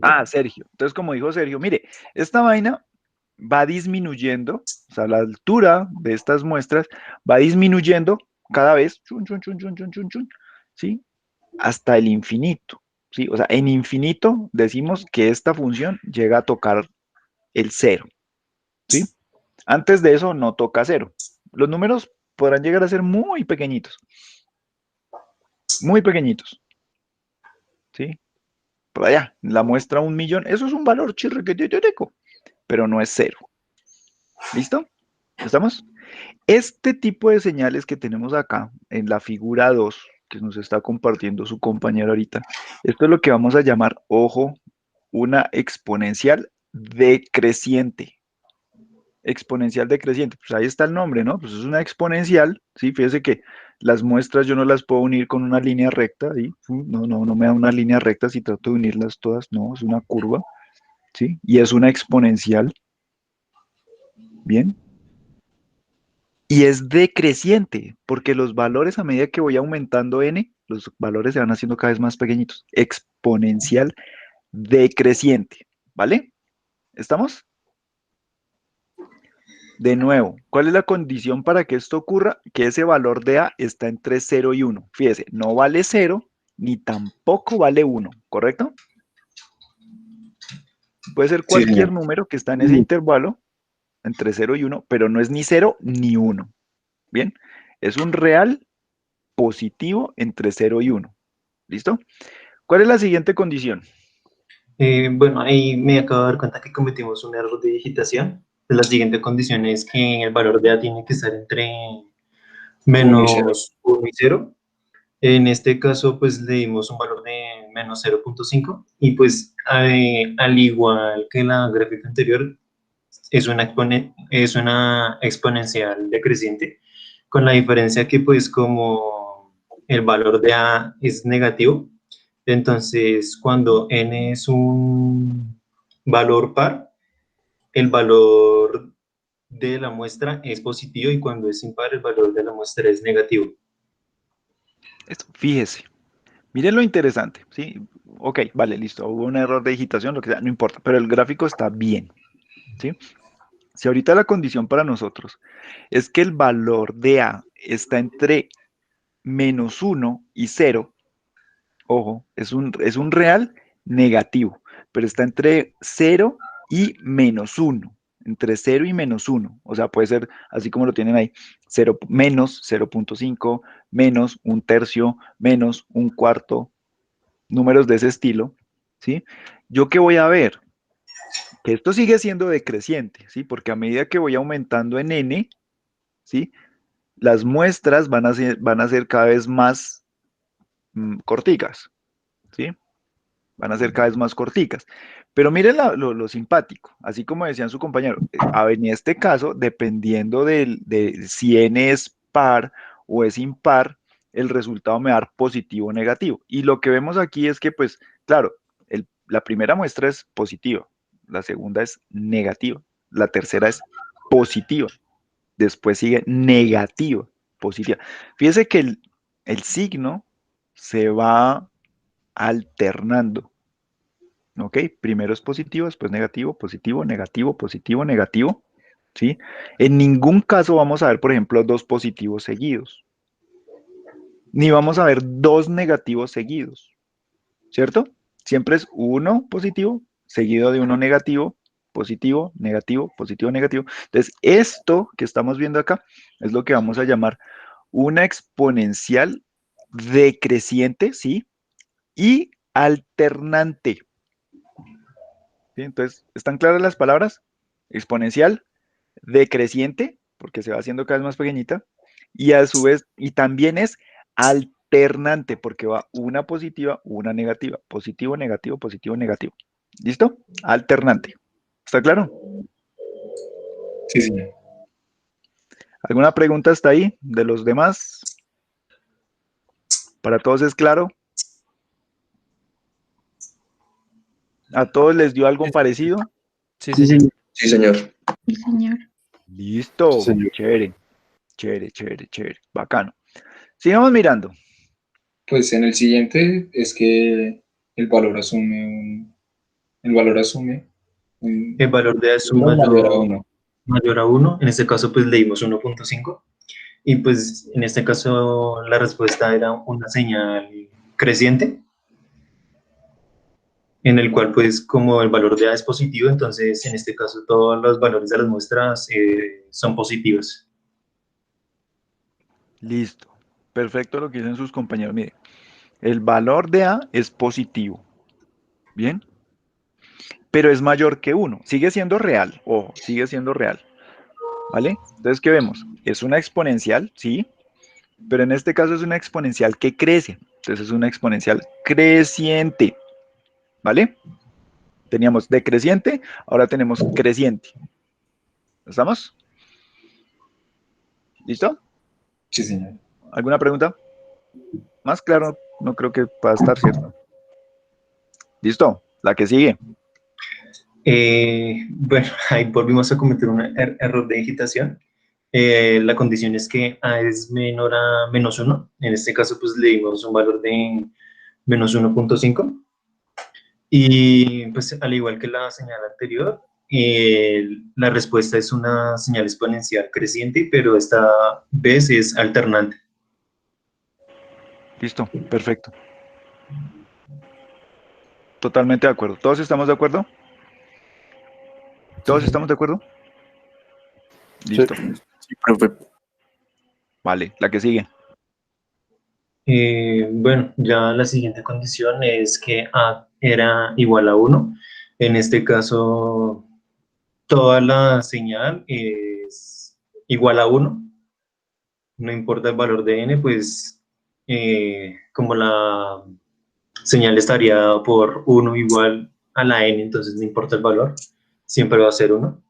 Ah, Sergio. Entonces, como dijo Sergio, mire, esta vaina va disminuyendo, o sea, la altura de estas muestras va disminuyendo cada vez, chun, chun, chun, chun, chun, chun, chun, ¿sí? Hasta el infinito, ¿sí? O sea, en infinito decimos que esta función llega a tocar el 0, ¿sí? Antes de eso no toca 0. Los números podrán llegar a ser muy pequeñitos, ¿sí? Por allá, la muestra 1.000.000, eso es un valor chirriquitico, pero no es 0. ¿Listo? ¿Estamos? Este tipo de señales que tenemos acá en la figura 2, que nos está compartiendo su compañero ahorita, esto es lo que vamos a llamar, ojo, una exponencial decreciente. exponencial decreciente. Pues ahí está el nombre, ¿no? Pues es una exponencial, ¿sí? Fíjese que las muestras yo no las puedo unir con una línea recta, ¿sí? No me da una línea recta si trato de unirlas todas, no, es una curva, ¿sí? Y es una exponencial, ¿bien? Y es decreciente, porque los valores a medida que voy aumentando n, los valores se van haciendo cada vez más pequeñitos. Exponencial decreciente, ¿vale? ¿Estamos? De nuevo, ¿cuál es la condición para que esto ocurra? Que ese valor de A está entre 0 y 1. Fíjese, no vale 0 ni tampoco vale 1, ¿correcto? Puede ser Sí, cualquier señor. número que está en ese intervalo, entre 0 y 1, pero no es ni 0 ni 1. ¿Bien? Es un real positivo entre 0 y 1. ¿Listo? ¿Cuál es la siguiente condición? Bueno, ahí me acabo de dar cuenta que cometimos un error de digitación. Pues la siguiente condición es que el valor de A tiene que estar entre 1 y 0. menos 1 y 0. En este caso, pues le dimos un valor de menos 0.5 y pues al igual que la gráfica anterior, es una exponencial decreciente, con la diferencia que pues como el valor de A es negativo, entonces cuando n es un valor par, el valor de la muestra es positivo y cuando es impar, el valor de la muestra es negativo. Esto, fíjese. Miren lo interesante, ¿sí? Ok, vale, listo. Hubo un error de digitación, lo que sea, no importa, pero el gráfico está bien, ¿sí? Si ahorita la condición para nosotros es que el valor de A está entre menos 1 y 0, ojo, es un real negativo, pero está entre 0 y menos 1, entre 0 y menos 1, o sea, puede ser así como lo tienen ahí, 0, menos 0.5, menos un tercio, menos un cuarto, números de ese estilo, ¿sí? ¿Yo qué voy a ver? Que esto sigue siendo decreciente, ¿sí? Porque a medida que voy aumentando en n, ¿sí? Las muestras van a ser cada vez más corticas, ¿sí? Van a ser cada vez más corticas. Pero miren lo simpático, así como decían su compañero, en este caso, dependiendo de si n es par o es impar, el resultado me va a dar positivo o negativo. Y lo que vemos aquí es que, pues, claro, la primera muestra es positiva, la segunda es negativa, la tercera es positiva, después sigue negativa, positiva. Fíjese que el signo se va alternando. ¿Ok? Primero es positivo, después negativo, positivo, negativo, positivo, negativo, ¿sí? En ningún caso vamos a ver, por ejemplo, dos positivos seguidos, ni vamos a ver dos negativos seguidos, ¿cierto? Siempre es uno positivo seguido de uno negativo, positivo, negativo, positivo, negativo. Entonces, esto que estamos viendo acá es lo que vamos a llamar una exponencial decreciente, ¿sí? Y alternante. ¿Sí? Entonces, ¿están claras las palabras? Exponencial, decreciente, porque se va haciendo cada vez más pequeñita, y a su vez, y también es alternante, porque va una positiva, una negativa, positivo, negativo, positivo, negativo. ¿Listo? Alternante. ¿Está claro? Sí, señor. ¿Alguna pregunta hasta ahí de los demás? ¿Para todos es claro? ¿A todos les dio algo parecido? Sí, Sí, señor. señor. Sí, señor. Sí, señor. Listo. Señor. Chévere, chévere, chévere, chévere. Bacano. Sigamos mirando. Pues en el siguiente es que el valor asume el valor asume un El valor de A es un número mayor a 1. mayor a 1, en este caso pues leímos 1.5 y pues en este caso la respuesta era una señal creciente, en el cual pues como el valor de A es positivo, entonces en este caso todos los valores de las muestras son positivos. Listo. Perfecto lo que dicen sus compañeros. Mire, el valor de A es positivo. ¿Bien? Pero es mayor que 1. Sigue siendo real. Ojo, sigue siendo real. ¿Vale? Entonces, ¿qué vemos? Es una exponencial, sí, pero en este caso es una exponencial que crece. Entonces es una exponencial creciente. ¿Vale? Teníamos decreciente, ahora tenemos creciente. ¿Estamos? ¿Listo? Sí, señor. ¿Alguna pregunta? Más claro, no creo que pueda estar, ¿cierto? ¿Listo? La que sigue. Bueno, ahí volvimos a cometer un error de digitación. La condición es que A es menor a -1. En este caso, pues le dimos un valor de -1.5. Y pues al igual que la señal anterior, la respuesta es una señal exponencial creciente, pero esta vez es alternante. Listo, perfecto. Totalmente de acuerdo. ¿Todos estamos de acuerdo? ¿Todos estamos de acuerdo? Listo. Sí, profe. Vale, la que sigue. Bueno, ya la siguiente condición es que A era igual a 1. En este caso, toda la señal es igual a 1. No importa el valor de n, pues como la señal estaría dada por 1 igual a la n, entonces no importa el valor, siempre va a ser 1.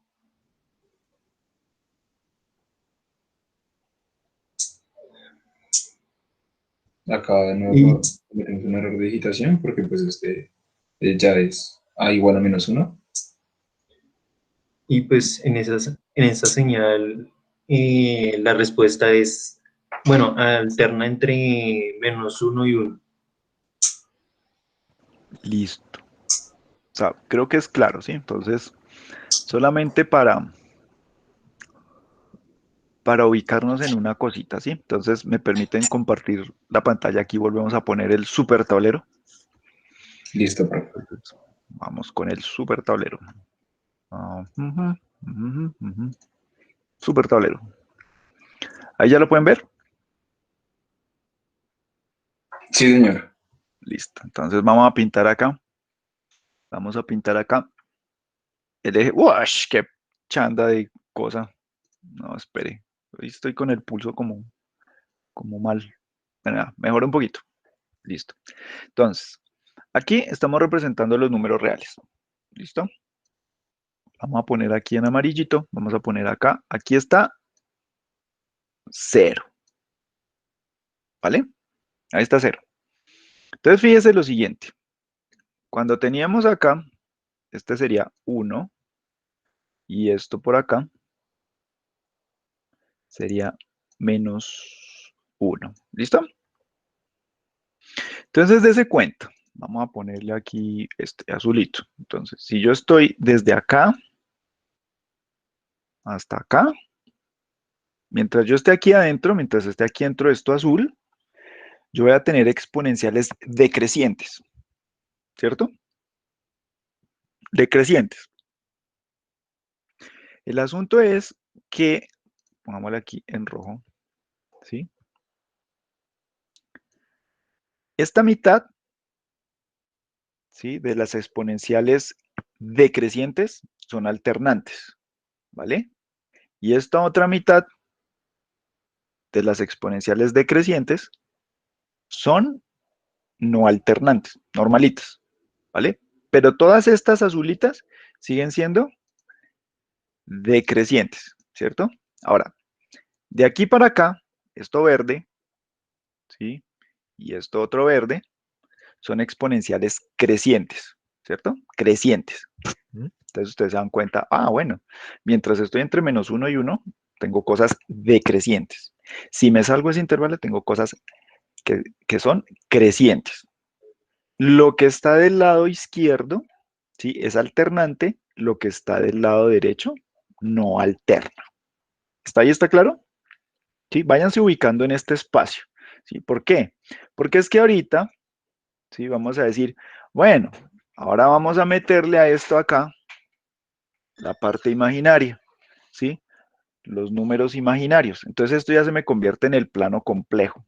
Acá de Y, nuevo cometemos un error de digitación porque pues ya es A igual a -1. y pues en esa señal la respuesta es, bueno, alterna entre -1 y 1. Listo. O sea, creo que es claro, ¿sí? Entonces, solamente para ubicarnos en una cosita, ¿sí? Entonces, me permiten compartir la pantalla. Aquí volvemos a poner el super tablero. Listo, profe. Entonces, vamos con el super tablero. Super tablero. Ahí ya lo pueden ver. Sí, señor. Listo. Entonces, vamos a pintar acá. Vamos a pintar acá el eje. ¡Uash! ¡Qué chanda de cosa! No, espere. Hoy estoy con el pulso como mal. Bueno, mejora un poquito. Listo. Entonces, aquí estamos representando los números reales. ¿Listo? Vamos a poner aquí en amarillito. Vamos a poner acá. Aquí está 0. ¿Vale? Ahí está 0. Entonces, fíjese lo siguiente. Cuando teníamos acá, este sería 1. Y esto por acá sería -1. ¿Listo? Entonces, dése cuenta. Vamos a ponerle aquí este azulito. Entonces, si yo estoy desde acá hasta acá, mientras yo esté aquí adentro, mientras esté aquí dentro de esto azul, yo voy a tener exponenciales decrecientes, ¿cierto? Decrecientes. El asunto es que, pongámosle aquí en rojo, ¿sí? Esta mitad, ¿sí? De las exponenciales decrecientes son alternantes, ¿vale? Y esta otra mitad de las exponenciales decrecientes son no alternantes, normalitas, ¿vale? Pero todas estas azulitas siguen siendo decrecientes, ¿cierto? Ahora, de aquí para acá, esto verde, ¿sí? Y esto otro verde, son exponenciales crecientes, ¿cierto? Crecientes. Entonces ustedes se dan cuenta, bueno, mientras estoy entre -1 y 1, tengo cosas decrecientes. Si me salgo de ese intervalo, tengo cosas que son crecientes. Lo que está del lado izquierdo, ¿sí? Es alternante, lo que está del lado derecho no alterna. ¿Está ahí? ¿Está claro? ¿Sí? Váyanse ubicando en este espacio. ¿Sí? ¿Por qué? Porque es que ahorita, ¿sí? Vamos a decir, bueno, ahora vamos a meterle a esto acá la parte imaginaria, ¿sí? Los números imaginarios. Entonces esto ya se me convierte en el plano complejo.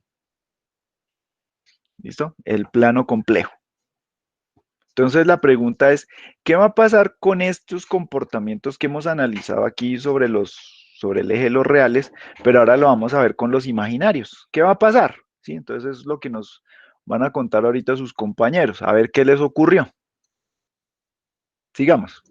¿Listo? El plano complejo. Entonces la pregunta es, ¿qué va a pasar con estos comportamientos que hemos analizado aquí sobre el eje de los reales, pero ahora lo vamos a ver con los imaginarios? ¿Qué va a pasar? ¿Sí? Entonces es lo que nos van a contar ahorita sus compañeros, a ver qué les ocurrió. Sigamos.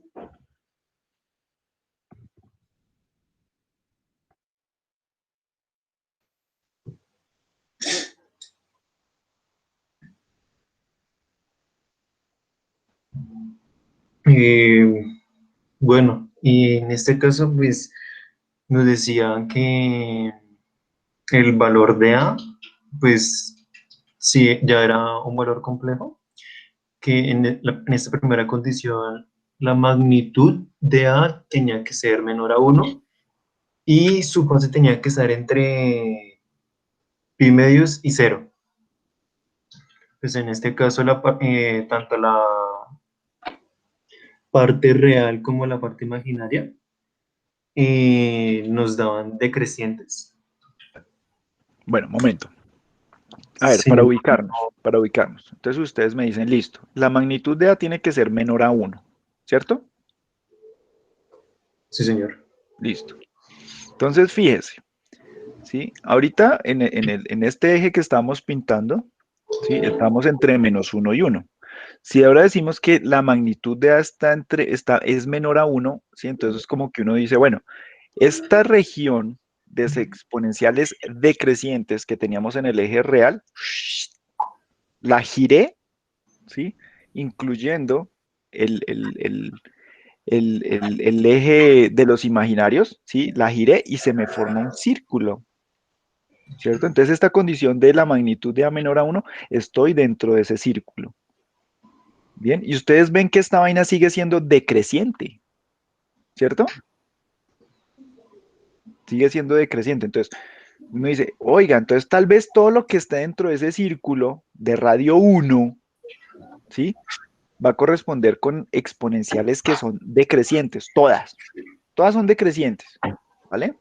Eh, bueno, y en este caso, pues, nos decían que el valor de A, pues, sí, ya era un valor complejo, que en esta primera condición la magnitud de A tenía que ser menor a 1 y su fase tenía que estar entre pi medios y 0. Pues en este caso, tanto la parte real como la parte imaginaria nos daban decrecientes. Bueno, momento. A ver, Sin para ubicarnos. Entonces ustedes me dicen, listo, la magnitud de A tiene que ser menor a 1, ¿cierto? Sí, señor. Listo. Entonces, fíjese, ¿sí? Ahorita en este eje que estamos pintando, ¿sí? Estamos entre -1 y 1. Si ahora decimos que la magnitud de A es menor a 1, ¿sí? Entonces como que uno dice, bueno, esta región de exponenciales decrecientes que teníamos en el eje real, la giré, ¿sí? Incluyendo el, el- el- el eje de los imaginarios, ¿sí? La giré y se me forma un círculo, ¿cierto? Entonces esta condición de la magnitud de A menor a 1, estoy dentro de ese círculo. Bien, y ustedes ven que esta vaina sigue siendo decreciente, ¿cierto? Sigue siendo decreciente. Entonces, uno dice, oiga, entonces tal vez todo lo que está dentro de ese círculo de radio 1, ¿sí? Va a corresponder con exponenciales que son decrecientes, todas son decrecientes, ¿vale?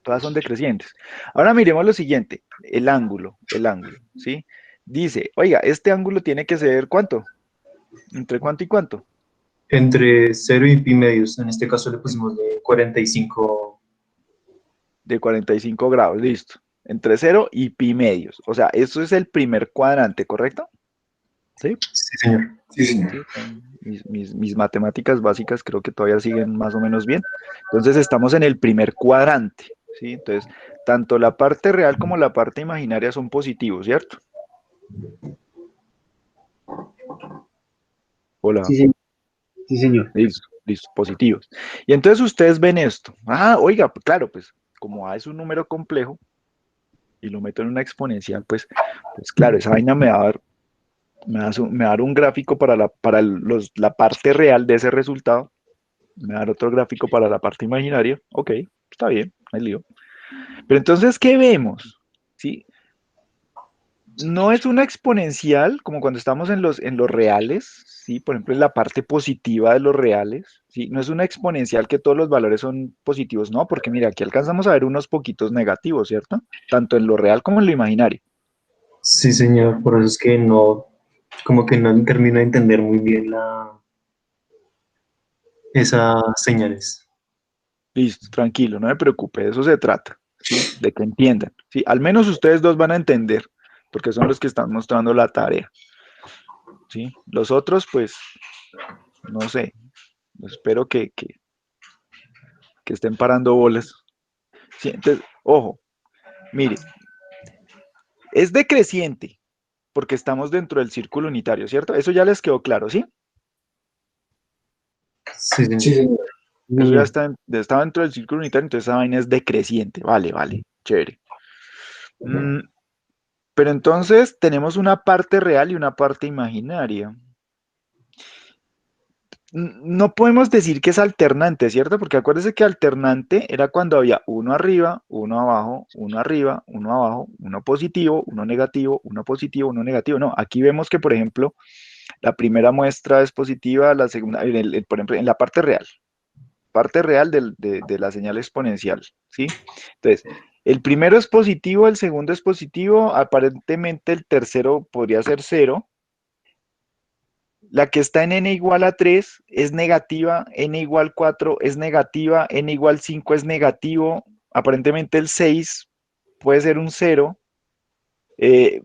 Todas son decrecientes. Ahora miremos lo siguiente, el ángulo, ¿sí? Dice, oiga, este ángulo tiene que ser ¿cuánto? ¿Entre cuánto y cuánto? Entre 0 y pi medios, en este caso le pusimos de 45. De 45 grados, listo. Entre 0 y pi medios. O sea, eso es el primer cuadrante, ¿correcto? ¿Sí? Sí, señor. Sí, señor. Sí, mis matemáticas básicas creo que todavía siguen más o menos bien. Entonces estamos en el primer cuadrante, ¿sí? Entonces, tanto la parte real como la parte imaginaria son positivos, ¿cierto? Hola, Sí, señor. Sí, señor. listo, listo, positivos. Y entonces ustedes ven esto. Ah, oiga, claro, pues como A es un número complejo y lo meto en una exponencial, pues claro, esa vaina me va a dar me va a dar un gráfico la parte real de ese resultado, me va a dar otro gráfico para la parte imaginaria. Ok, está bien, no hay lío. Pero entonces, ¿qué vemos? ¿Sí? No es una exponencial como cuando estamos en los reales, ¿sí? Por ejemplo, en la parte positiva de los reales, ¿sí? No es una exponencial que todos los valores son positivos, no, porque mira, aquí alcanzamos a ver unos poquitos negativos, ¿cierto? Tanto en lo real como en lo imaginario. Sí, señor. Por eso es que no, como que no termino de entender muy bien esas señales. Listo, tranquilo, no me preocupe, de eso se trata, ¿sí? De que entiendan, ¿sí? Al menos ustedes dos van a entender, porque son los que están mostrando la tarea, ¿sí? Los otros, pues, no sé, espero que estén parando bolas. Sí, entonces, ojo, mire, es decreciente, porque estamos dentro del círculo unitario, ¿cierto? Eso ya les quedó claro, ¿sí? Sí, señor. Sí, señor. Sí, Eso ya señor. está dentro del círculo unitario, entonces esa vaina es decreciente, vale, vale, chévere. Mm, pero entonces tenemos una parte real y una parte imaginaria. No podemos decir que es alternante, ¿cierto? Porque acuérdese que alternante era cuando había uno arriba, uno abajo, uno arriba, uno abajo, uno positivo, uno negativo, uno positivo, uno negativo. No, aquí vemos que, por ejemplo, la primera muestra es positiva, la segunda, por ejemplo, en la parte real de la señal exponencial, ¿sí? Entonces, el primero es positivo, el segundo es positivo, aparentemente el tercero podría ser cero. La que está en n igual a 3 es negativa, n igual 4 es negativa, n igual 5 es negativo, aparentemente el 6 puede ser un 0, eh,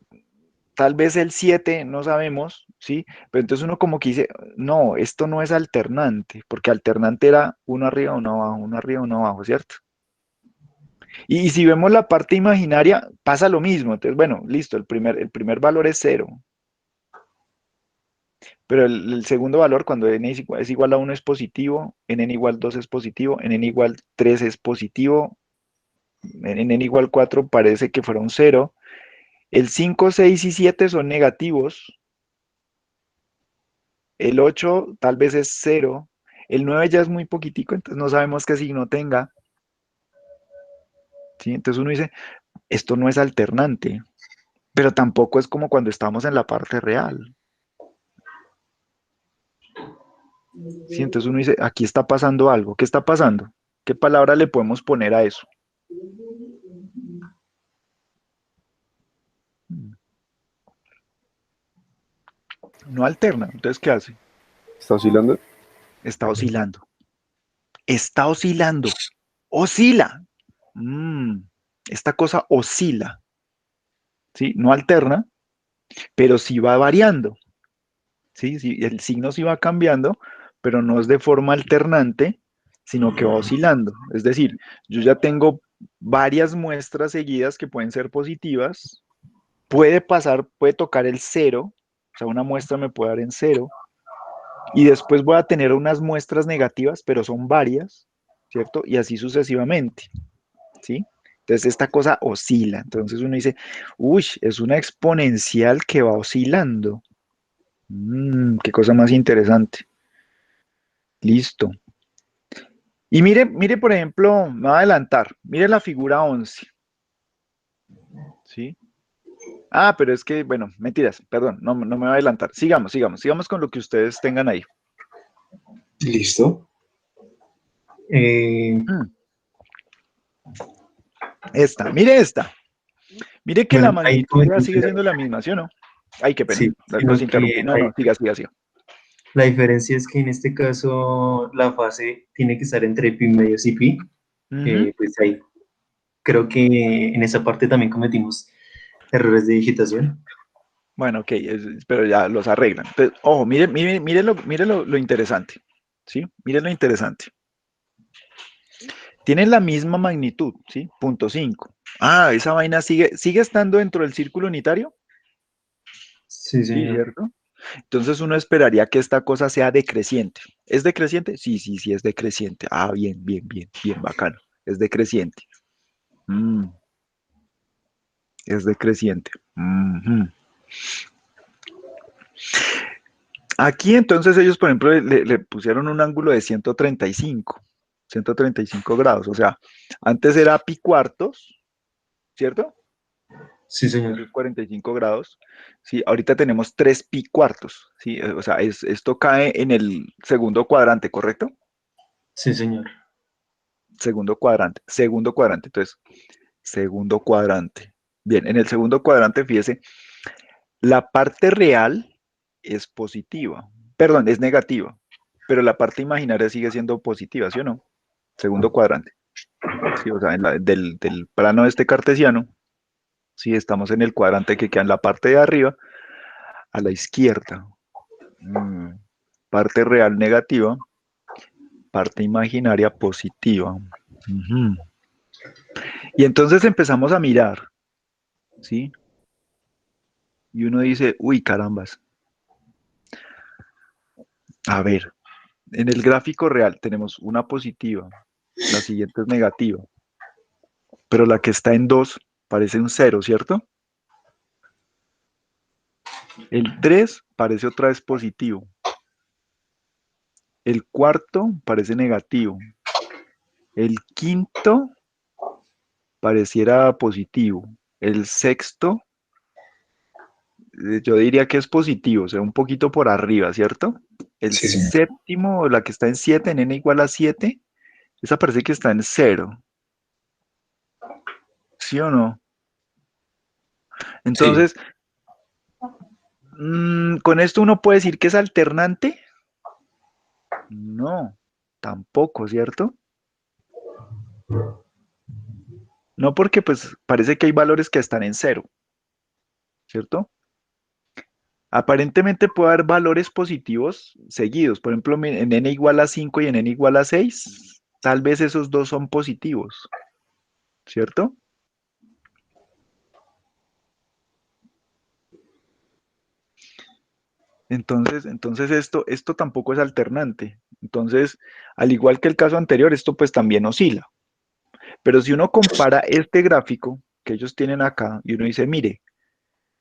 tal vez el 7, no sabemos, ¿sí? Pero entonces uno como que dice, no, esto no es alternante, porque alternante era uno arriba, uno abajo, uno arriba, uno abajo, ¿cierto? Y si vemos la parte imaginaria, pasa lo mismo. Entonces, bueno, listo, el primer valor es 0. Pero el segundo valor, cuando n es igual a 1 es positivo, en n igual 2 es positivo, en n igual 3 es positivo, en n igual 4 parece que fuera un 0. El 5, 6 y 7 son negativos. El 8 tal vez es 0. El 9 ya es muy poquitico, entonces no sabemos qué signo tenga. ¿Sí? Entonces uno dice, esto no es alternante, pero tampoco es como cuando estamos en la parte real. ¿Sí? Entonces uno dice, aquí está pasando algo. ¿Qué está pasando? ¿Qué palabra le podemos poner a eso? No alterna. Entonces, ¿qué hace? ¿Está oscilando? Está oscilando. Está oscilando. Oscila. Esta cosa oscila. ¿Sí? No alterna, pero sí va variando. ¿Sí? Sí, el signo sí va cambiando, pero no es de forma alternante, sino que va oscilando. Es decir, yo ya tengo varias muestras seguidas que pueden ser positivas, puede pasar, puede tocar el 0, o sea, una muestra me puede dar en 0, y después voy a tener unas muestras negativas, pero son varias, ¿cierto? Y así sucesivamente, ¿sí? Entonces esta cosa oscila. Entonces uno dice, uy, es una exponencial que va oscilando. Qué cosa más interesante. Listo. Y mire, mire, por ejemplo, me va a adelantar. Mire la figura 11. ¿Sí? Ah, pero es que, bueno, mentiras, perdón, no me va a adelantar. Sigamos con lo que ustedes tengan ahí. Listo. Mm, Esta, mire esta. Mire que la Bueno, ahí magnitud cometí real un sigue error. siendo la misma, ¿sí o no? Ay, qué pena, Sí, los sino interrumpí. que No, siga. la diferencia es que en este caso la fase tiene que estar entre pi medios y pi. Ujú. Pues ahí creo que en esa parte también cometimos errores de digitación. Bueno, ok, pero ya los arreglan. Entonces, ojo, mire lo interesante, ¿sí? Mire lo interesante. Tienen la misma magnitud, ¿sí? Punto 5. Ah, esa vaina sigue estando dentro del círculo unitario. Sí, Sí, señor. ¿cierto? Entonces uno esperaría que esta cosa sea decreciente. ¿Es decreciente? Sí, es decreciente. Ah, bien, bacano. Es decreciente. Mm, es decreciente. Ujú. Aquí entonces ellos, por ejemplo, le pusieron un ángulo de 135 grados. O sea, antes era pi cuartos, ¿cierto? Sí, Eso es señor. 45 grados. Sí, ahorita tenemos 3 pi cuartos. Sí, o sea, esto cae en el segundo cuadrante, ¿correcto? Sí, señor. Segundo cuadrante. Entonces, segundo cuadrante. Bien, en el segundo cuadrante, fíjese, la parte real es positiva. Perdón, es negativa. Pero la parte imaginaria sigue siendo positiva, ¿sí o no? Segundo cuadrante. Sí, o sea, del plano este cartesiano, sí, estamos en el cuadrante que queda en la parte de arriba, a la izquierda. Mm, Parte real negativa, parte imaginaria positiva. Ujú. Y entonces empezamos a mirar, ¿sí? Y uno dice, uy, carambas. A ver, en el gráfico real tenemos una positiva, la siguiente es negativa, pero la que está en 2 parece un cero, ¿cierto? El 3 parece otra vez positivo. El cuarto parece negativo. El quinto pareciera positivo. El sexto, yo diría que es positivo, o sea, un poquito por arriba, ¿cierto? El Sí, señor. séptimo, la que está en 7, en n igual a 7, esa parece que está en cero, ¿sí o no? Sí. Entonces, con esto uno puede decir que es alternante. No, tampoco, ¿cierto? No porque pues parece que hay valores que están en cero, ¿cierto? Aparentemente puede haber valores positivos seguidos. Por ejemplo, en n igual a 5 y en n igual a 6, tal vez esos dos son positivos, ¿cierto? Entonces esto tampoco es alternante. Entonces, al igual que el caso anterior, esto pues también oscila. Pero si uno compara este gráfico que ellos tienen acá y uno dice, mire,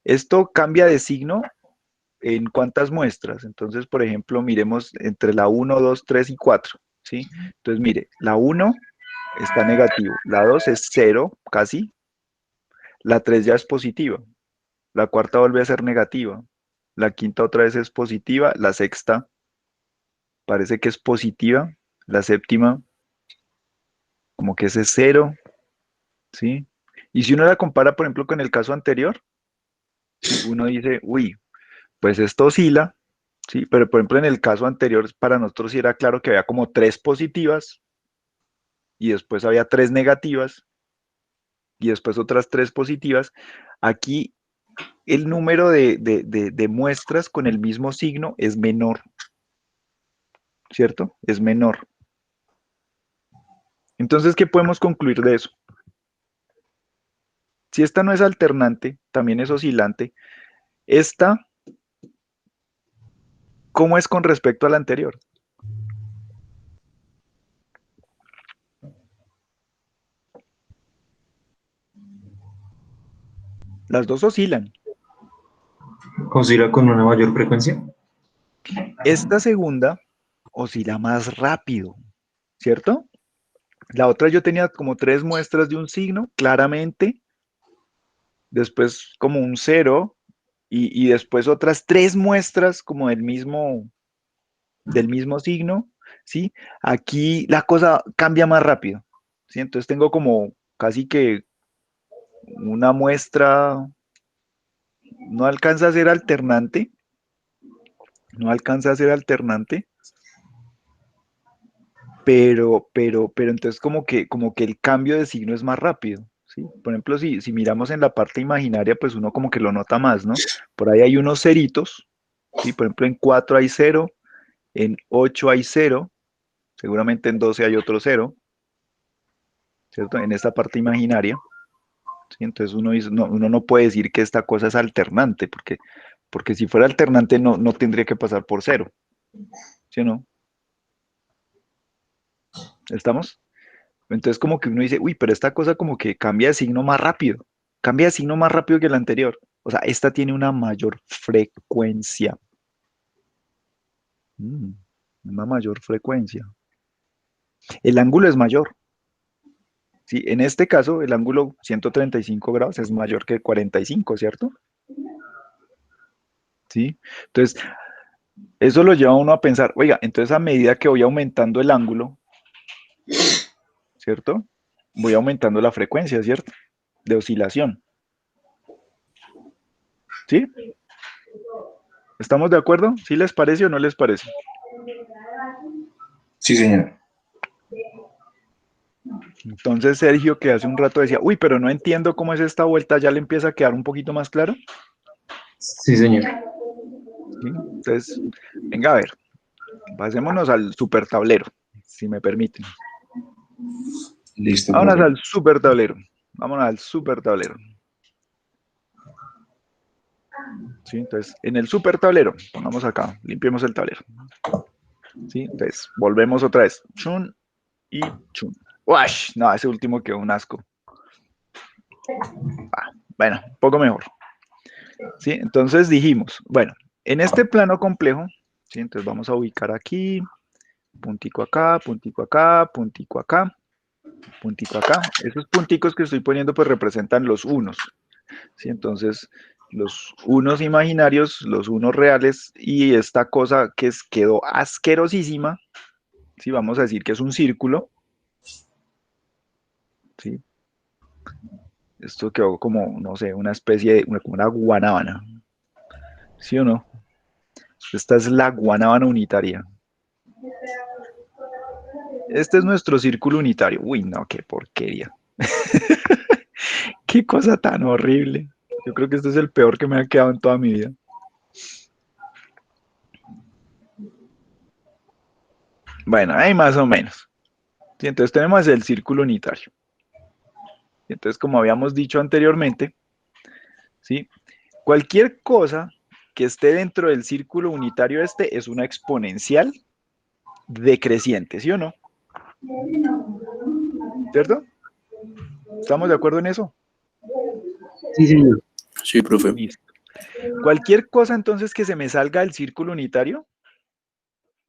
esto cambia de signo en cuántas muestras. Entonces, por ejemplo, miremos entre la 1, 2, 3 y 4, ¿sí? Entonces, mire, la 1 está negativo, la 2 es 0 casi, la 3 ya es positiva, la cuarta vuelve a ser negativa, la quinta otra vez es positiva, la sexta parece que es positiva, la séptima como que ese es 0, ¿sí? Y si uno la compara, por ejemplo, con el caso anterior, ¿sí? Uno dice, uy, pues esto oscila, ¿sí? Pero por ejemplo en el caso anterior para nosotros sí era claro que había como 3 positivas y después había 3 negativas y después otras 3 positivas. Aquí el número de muestras con el mismo signo es menor, ¿cierto? Es menor. Entonces, ¿qué podemos concluir de eso? Si esta no es alternante, también es oscilante, esta, ¿cómo es con respecto a la anterior? Las dos oscilan. ¿Oscila con una mayor frecuencia? Esta segunda oscila más rápido, ¿cierto? La otra yo tenía como 3 muestras de un signo, claramente, después como un 0, y después otras 3 muestras como del mismo signo, ¿sí? Aquí la cosa cambia más rápido, ¿sí? Entonces tengo como casi que una muestra, no alcanza a ser alternante, no alcanza a ser alternante, pero entonces como que el cambio de signo es más rápido, ¿sí? Por ejemplo, si miramos en la parte imaginaria, pues uno como que lo nota más, ¿no? Por ahí hay unos ceritos, ¿sí? Por ejemplo, en 4 hay 0, en 8 hay 0, seguramente en 12 hay otro 0, ¿cierto? En esta parte imaginaria, ¿sí? Entonces uno no puede decir que esta cosa es alternante, porque si fuera alternante no tendría que pasar por 0, ¿sí o no? ¿Estamos? Entonces como que uno dice, uy, pero esta cosa como que cambia de signo más rápido que la anterior. O sea, esta tiene una mayor frecuencia. Mm, una mayor frecuencia. El ángulo es mayor. Sí, en este caso, el ángulo 135 grados es mayor que 45, ¿cierto? Sí. Entonces, eso lo lleva a uno a pensar, oiga, entonces a medida que voy aumentando el ángulo, ¿cierto? Voy aumentando la frecuencia, ¿cierto? De oscilación. ¿Sí? ¿Estamos de acuerdo? ¿Sí les parece o no les parece? Sí, señor. Entonces Sergio, que hace un rato decía, uy, pero no entiendo cómo es esta vuelta, ya le empieza a quedar un poquito más claro. Sí, señor. ¿Sí? Entonces, venga a ver, pasémonos al super tablero, si me permiten. Listo, Vámonos profe. al super tablero. Vámonos al super tablero. ¿Sí? Entonces, en el super tablero, pongamos acá, limpiemos el tablero. ¿Sí? Entonces, volvemos otra vez. Chun y chun. ¡Wash! No, ese último quedó un asco. Bueno, un poco mejor. ¿Sí? Entonces dijimos, bueno, en este plano complejo, ¿sí? Entonces vamos a ubicar aquí, puntico acá, puntico acá, puntico acá, puntico acá. Esos punticos que estoy poniendo pues representan los unos, ¿sí? Entonces, los unos imaginarios, los unos reales, y esta cosa que quedó asquerosísima, ¿sí? Vamos a decir que es un círculo, ¿sí? Esto quedó como, no sé, una especie de, como una guanábana, ¿sí o no? Esta es la guanábana unitaria. Este es nuestro círculo unitario. Uy, no, qué porquería. Qué cosa tan horrible. Yo creo que este es el peor que me ha quedado en toda mi vida. Bueno, ahí más o menos. Sí, entonces tenemos el círculo unitario. Y entonces, como habíamos dicho anteriormente, ¿sí? Cualquier cosa que esté dentro del círculo unitario este es una exponencial decreciente, ¿sí o no? ¿Cierto? ¿Estamos de acuerdo en eso? Sí, señor. Sí, profe. Listo. Cualquier cosa entonces que se me salga del círculo unitario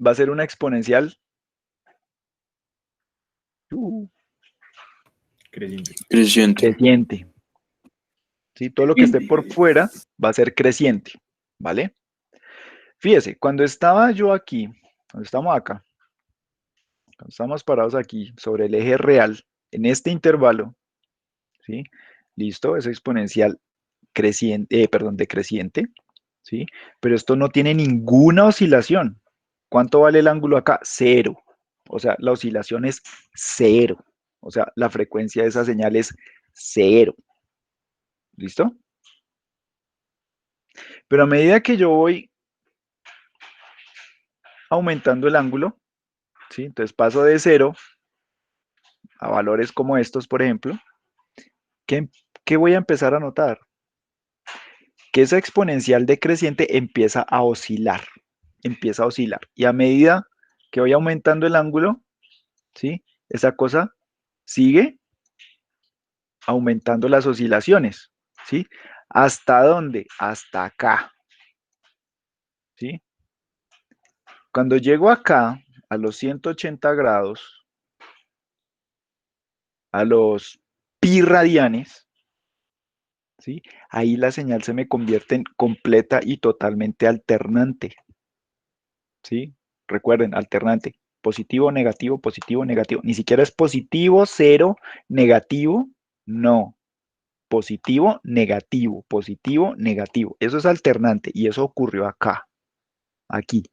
va a ser una exponencial Creciente. creciente. ¿Sí? Todo lo que esté por fuera va a ser creciente, ¿vale? Fíjese, cuando estaba yo aquí, cuando estamos acá, cuando estamos parados aquí sobre el eje real, en este intervalo, ¿sí? Listo, es exponencial creciente, perdón, decreciente, ¿sí? Pero esto no tiene ninguna oscilación. ¿Cuánto vale el ángulo acá? Cero. O sea, la oscilación es cero. O sea, la frecuencia de esa señal es cero. ¿Listo? Pero a medida que yo voy aumentando el ángulo, ¿sí? Entonces paso de cero a valores como estos, por ejemplo, ¿qué voy a empezar a notar? Que esa exponencial decreciente empieza a oscilar, empieza a oscilar. Y a medida que voy aumentando el ángulo, ¿sí? Esa cosa sigue aumentando las oscilaciones, ¿sí? ¿Hasta dónde? Hasta acá, ¿sí? Cuando llego acá, a los 180 grados, a los pi radianes, ¿sí? Ahí la señal se me convierte en completa y totalmente alternante, ¿sí? Recuerden, alternante. Positivo, negativo, positivo, negativo. Ni siquiera es positivo, cero, negativo, no. Positivo, negativo, positivo, negativo. Eso es alternante y eso ocurrió acá, aquí,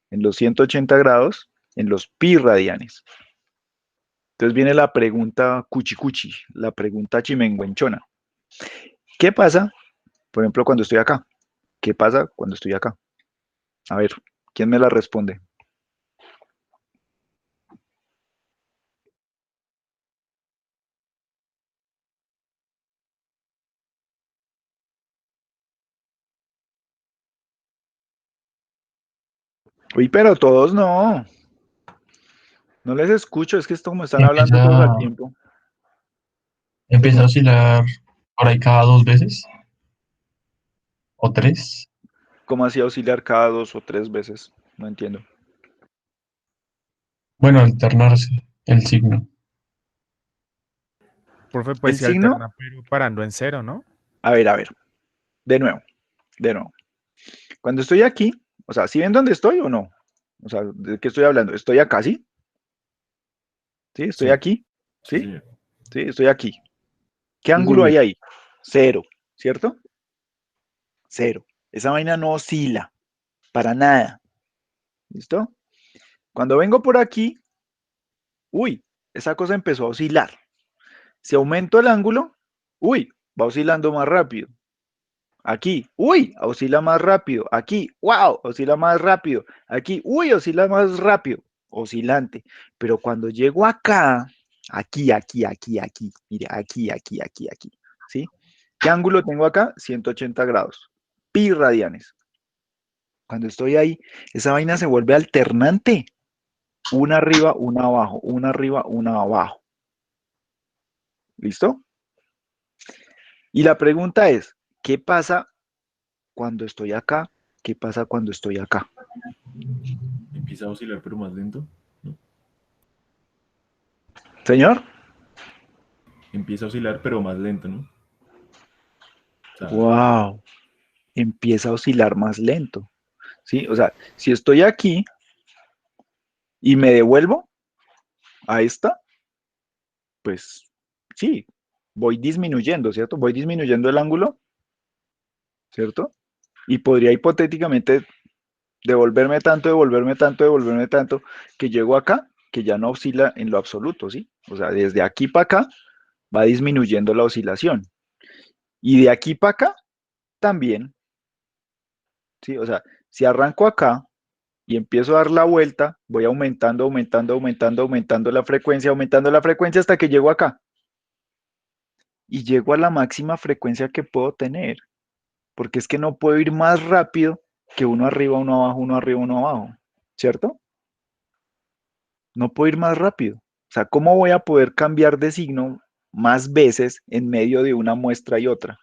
en los 180 grados, en los pi radianes. Entonces viene la pregunta cuchi cuchi, la pregunta chimenguenchona. ¿Qué pasa, por ejemplo, cuando estoy acá? ¿Qué pasa cuando estoy acá? A ver, ¿quién me la responde? Uy, pero todos no. No les escucho, es que esto como están hablando todos al tiempo. Empieza a oscilar por ahí cada 2 veces o 3. ¿Cómo hacía oscilar cada 2 o 3 veces? No entiendo. Bueno, alternarse el signo. Profe, pues ¿El se signo? alterna, pero parando en cero, ¿no? A ver. De nuevo, de nuevo. Cuando estoy aquí, o sea, ¿sí ven dónde estoy o no? O sea, ¿de qué estoy hablando? ¿Estoy acá, sí? ¿Sí? ¿Estoy Sí. aquí? Sí, ¿Sí? señor. ¿Sí? Estoy aquí. ¿Qué Sí, ángulo hay señor. ahí? Cero, ¿cierto? Cero. Esa vaina no oscila para nada. ¿Listo? Cuando vengo por aquí, uy, esa cosa empezó a oscilar. Si aumento el ángulo, uy, va oscilando más rápido. Aquí, uy, oscila más rápido. Aquí, wow, oscila más rápido. Aquí, uy, oscila más rápido. Oscilante. Pero cuando llego acá, aquí, mire, aquí, ¿sí? ¿Qué ángulo tengo acá? 180 grados. Pi radianes. Cuando estoy ahí, esa vaina se vuelve alternante. Una arriba, una abajo, una arriba, una abajo. ¿Listo? Y la pregunta es, ¿qué pasa cuando estoy acá? ¿Qué pasa cuando estoy acá? Empieza a oscilar pero más lento, ¿no? Señor. Empieza a oscilar pero más lento, ¿no? O sea, Wow. Empieza a oscilar más lento. ¿Sí? O sea, si estoy aquí y me devuelvo a esta, pues sí, voy disminuyendo, ¿cierto? Voy disminuyendo el ángulo, ¿cierto? Y podría hipotéticamente devolverme tanto, que llego acá, que ya no oscila en lo absoluto, ¿sí? O sea, desde aquí para acá va disminuyendo la oscilación. Y de aquí para acá también, ¿sí? O sea, si arranco acá y empiezo a dar la vuelta, voy aumentando la frecuencia hasta que llego acá. Y llego a la máxima frecuencia que puedo tener. porque es que no puedo ir más rápido que uno arriba, uno abajo, uno arriba, uno abajo, ¿cierto? No puedo ir más rápido. O sea, ¿cómo voy a poder cambiar de signo más veces en medio de una muestra y otra?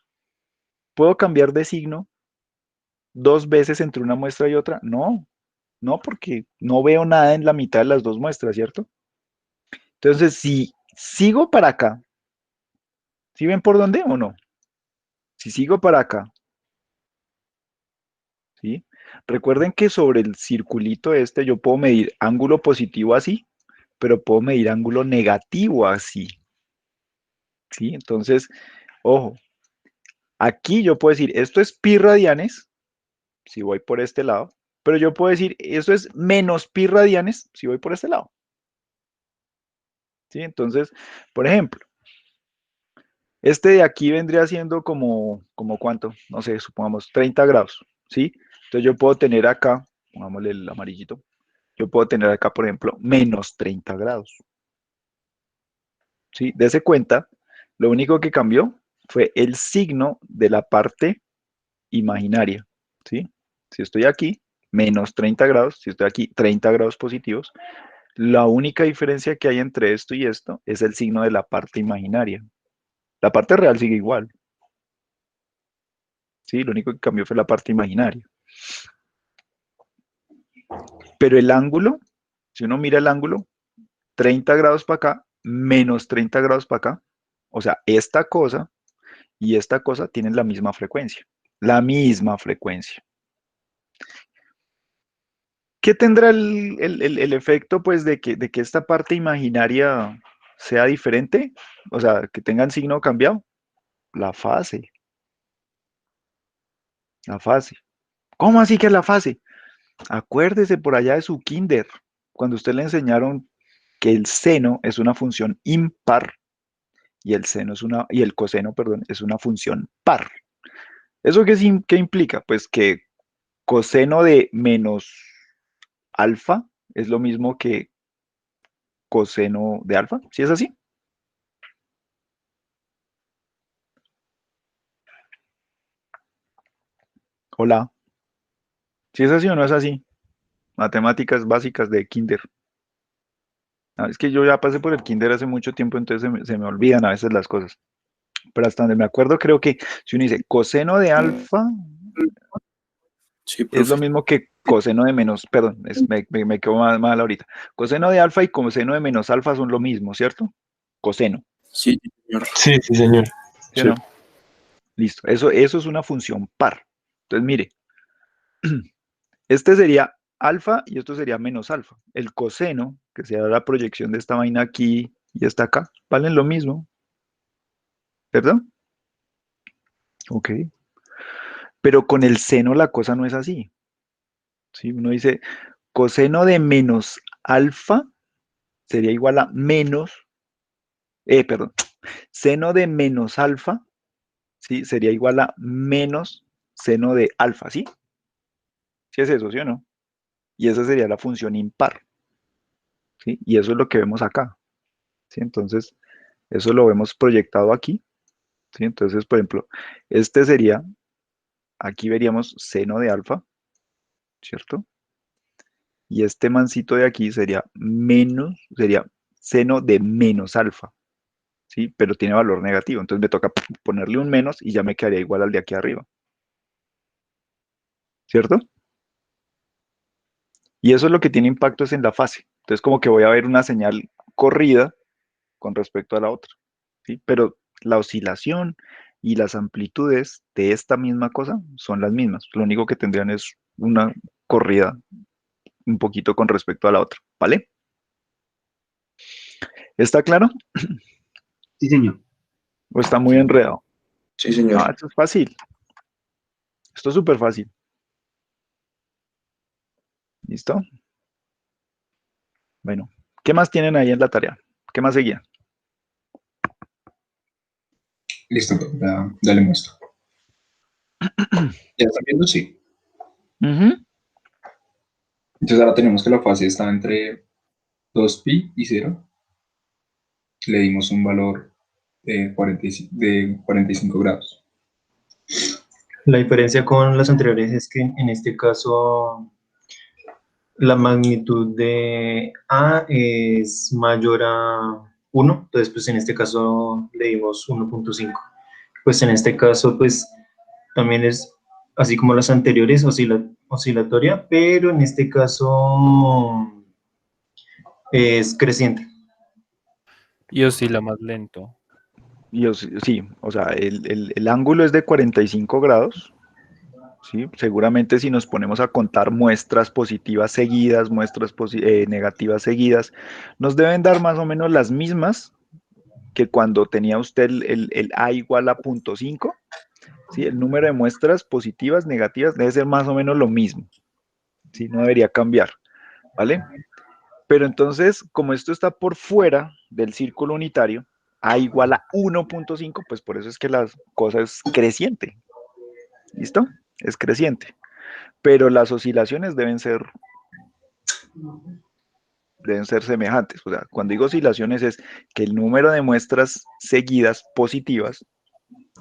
¿Puedo cambiar de signo 2 veces entre una muestra y otra? No, no, porque no veo nada en la mitad de las dos muestras, ¿cierto? Entonces, si sigo para acá, ¿sí ven por dónde o no? Si sigo para acá, ¿sí? Recuerden que sobre el circulito este yo puedo medir ángulo positivo así, pero puedo medir ángulo negativo así, ¿sí? Entonces, ojo, aquí yo puedo decir, esto es pi radianes, si voy por este lado, pero yo puedo decir, esto es menos pi radianes, si voy por este lado, ¿sí? Entonces, por ejemplo, este de aquí vendría siendo como ¿cuánto? No sé, supongamos 30 grados, ¿sí? Entonces yo puedo tener acá, pongámosle el amarillito, yo puedo tener acá, por ejemplo, menos 30 grados, ¿sí? Dese cuenta, lo único que cambió fue el signo de la parte imaginaria, ¿sí? Si estoy aquí, menos 30 grados, si estoy aquí, 30 grados positivos, la única diferencia que hay entre esto y esto es el signo de la parte imaginaria. La parte real sigue igual, ¿sí? Lo único que cambió fue la parte imaginaria. Pero el ángulo, si uno mira el ángulo, 30 grados para acá, menos 30 grados para acá, o sea, esta cosa y esta cosa tienen la misma frecuencia. La misma frecuencia. ¿Qué tendrá el efecto, pues, de que esta parte imaginaria sea diferente? O sea, que tengan signo cambiado. La fase. La fase. ¿Cómo así que la fase? Acuérdese por allá de su kinder, cuando usted le enseñaron que el seno es una función impar y el coseno, perdón, es una función par. ¿Eso qué implica? Pues que coseno de menos alfa es lo mismo que coseno de alfa, ¿sí es así? Hola, ¿sí es así o no es así? Matemáticas básicas de kinder. Ah, es que yo ya pasé por el kinder hace mucho tiempo, entonces se me olvidan a veces las cosas. Pero hasta donde me acuerdo, creo que si uno dice coseno de alfa Sí, es lo profe. mismo que coseno de menos, perdón, me quedo mal ahorita. Coseno de alfa y coseno de menos alfa son lo mismo, ¿cierto? Coseno, Sí, señor. Sí, sí, señor. ¿sí o no? Listo, eso es una función par. Entonces, mire, este sería alfa y esto sería menos alfa. El coseno, que será la proyección de esta vaina aquí y esta acá, valen lo mismo, ¿verdad? Ok. Pero con el seno la cosa no es así. ¿Sí? Uno dice, coseno de menos alfa sería igual a menos, perdón, seno de menos alfa, ¿sí? Sería igual a menos seno de alfa, ¿sí? ¿Sí es eso, sí o no? Y esa sería la función impar, ¿sí? Y eso es lo que vemos acá, ¿sí? Entonces, eso lo vemos proyectado aquí, ¿sí? Entonces, por ejemplo, este sería, aquí veríamos seno de alfa, ¿cierto? Y este mancito de aquí sería seno de menos alfa, ¿sí? Pero tiene valor negativo, entonces me toca ponerle un menos y ya me quedaría igual al de aquí arriba, ¿cierto? Y eso es lo que tiene impacto es en la fase. Entonces como que voy a ver una señal corrida con respecto a la otra, ¿sí? Pero la oscilación y las amplitudes de esta misma cosa son las mismas. Lo único que tendrían es una corrida un poquito con respecto a la otra, ¿vale? ¿Está claro? Sí, señor. ¿O está muy enredado? Sí, señor. Ah, esto es fácil. Esto es súper fácil. ¿Listo? Bueno, ¿qué más tienen ahí en la tarea? ¿Qué más seguía? Listo, ya le muestro. ¿Ya están viendo? Sí. Ujú. Entonces ahora tenemos que la fase está entre 2pi y 0. Le dimos un valor de 45 grados. La diferencia con las anteriores es que en este caso la magnitud de A es mayor a 1, entonces pues en este caso le dimos 1.5. Pues en este caso pues también es así como las anteriores oscilatoria, pero en este caso es creciente. Y oscila más lento. Sí, o sea, el ángulo es de 45 grados, ¿sí? Seguramente si nos ponemos a contar muestras positivas seguidas, muestras negativas seguidas, nos deben dar más o menos las mismas que cuando tenía usted el A igual a 0.5, ¿sí? El número de muestras positivas, negativas, debe ser más o menos lo mismo, ¿sí? No debería cambiar, ¿vale? Pero entonces, como esto está por fuera del círculo unitario, A igual a 1.5, pues por eso es que la cosa es creciente. ¿Listo? Es creciente. Pero las oscilaciones deben ser semejantes. O sea, cuando digo oscilaciones es que el número de muestras seguidas positivas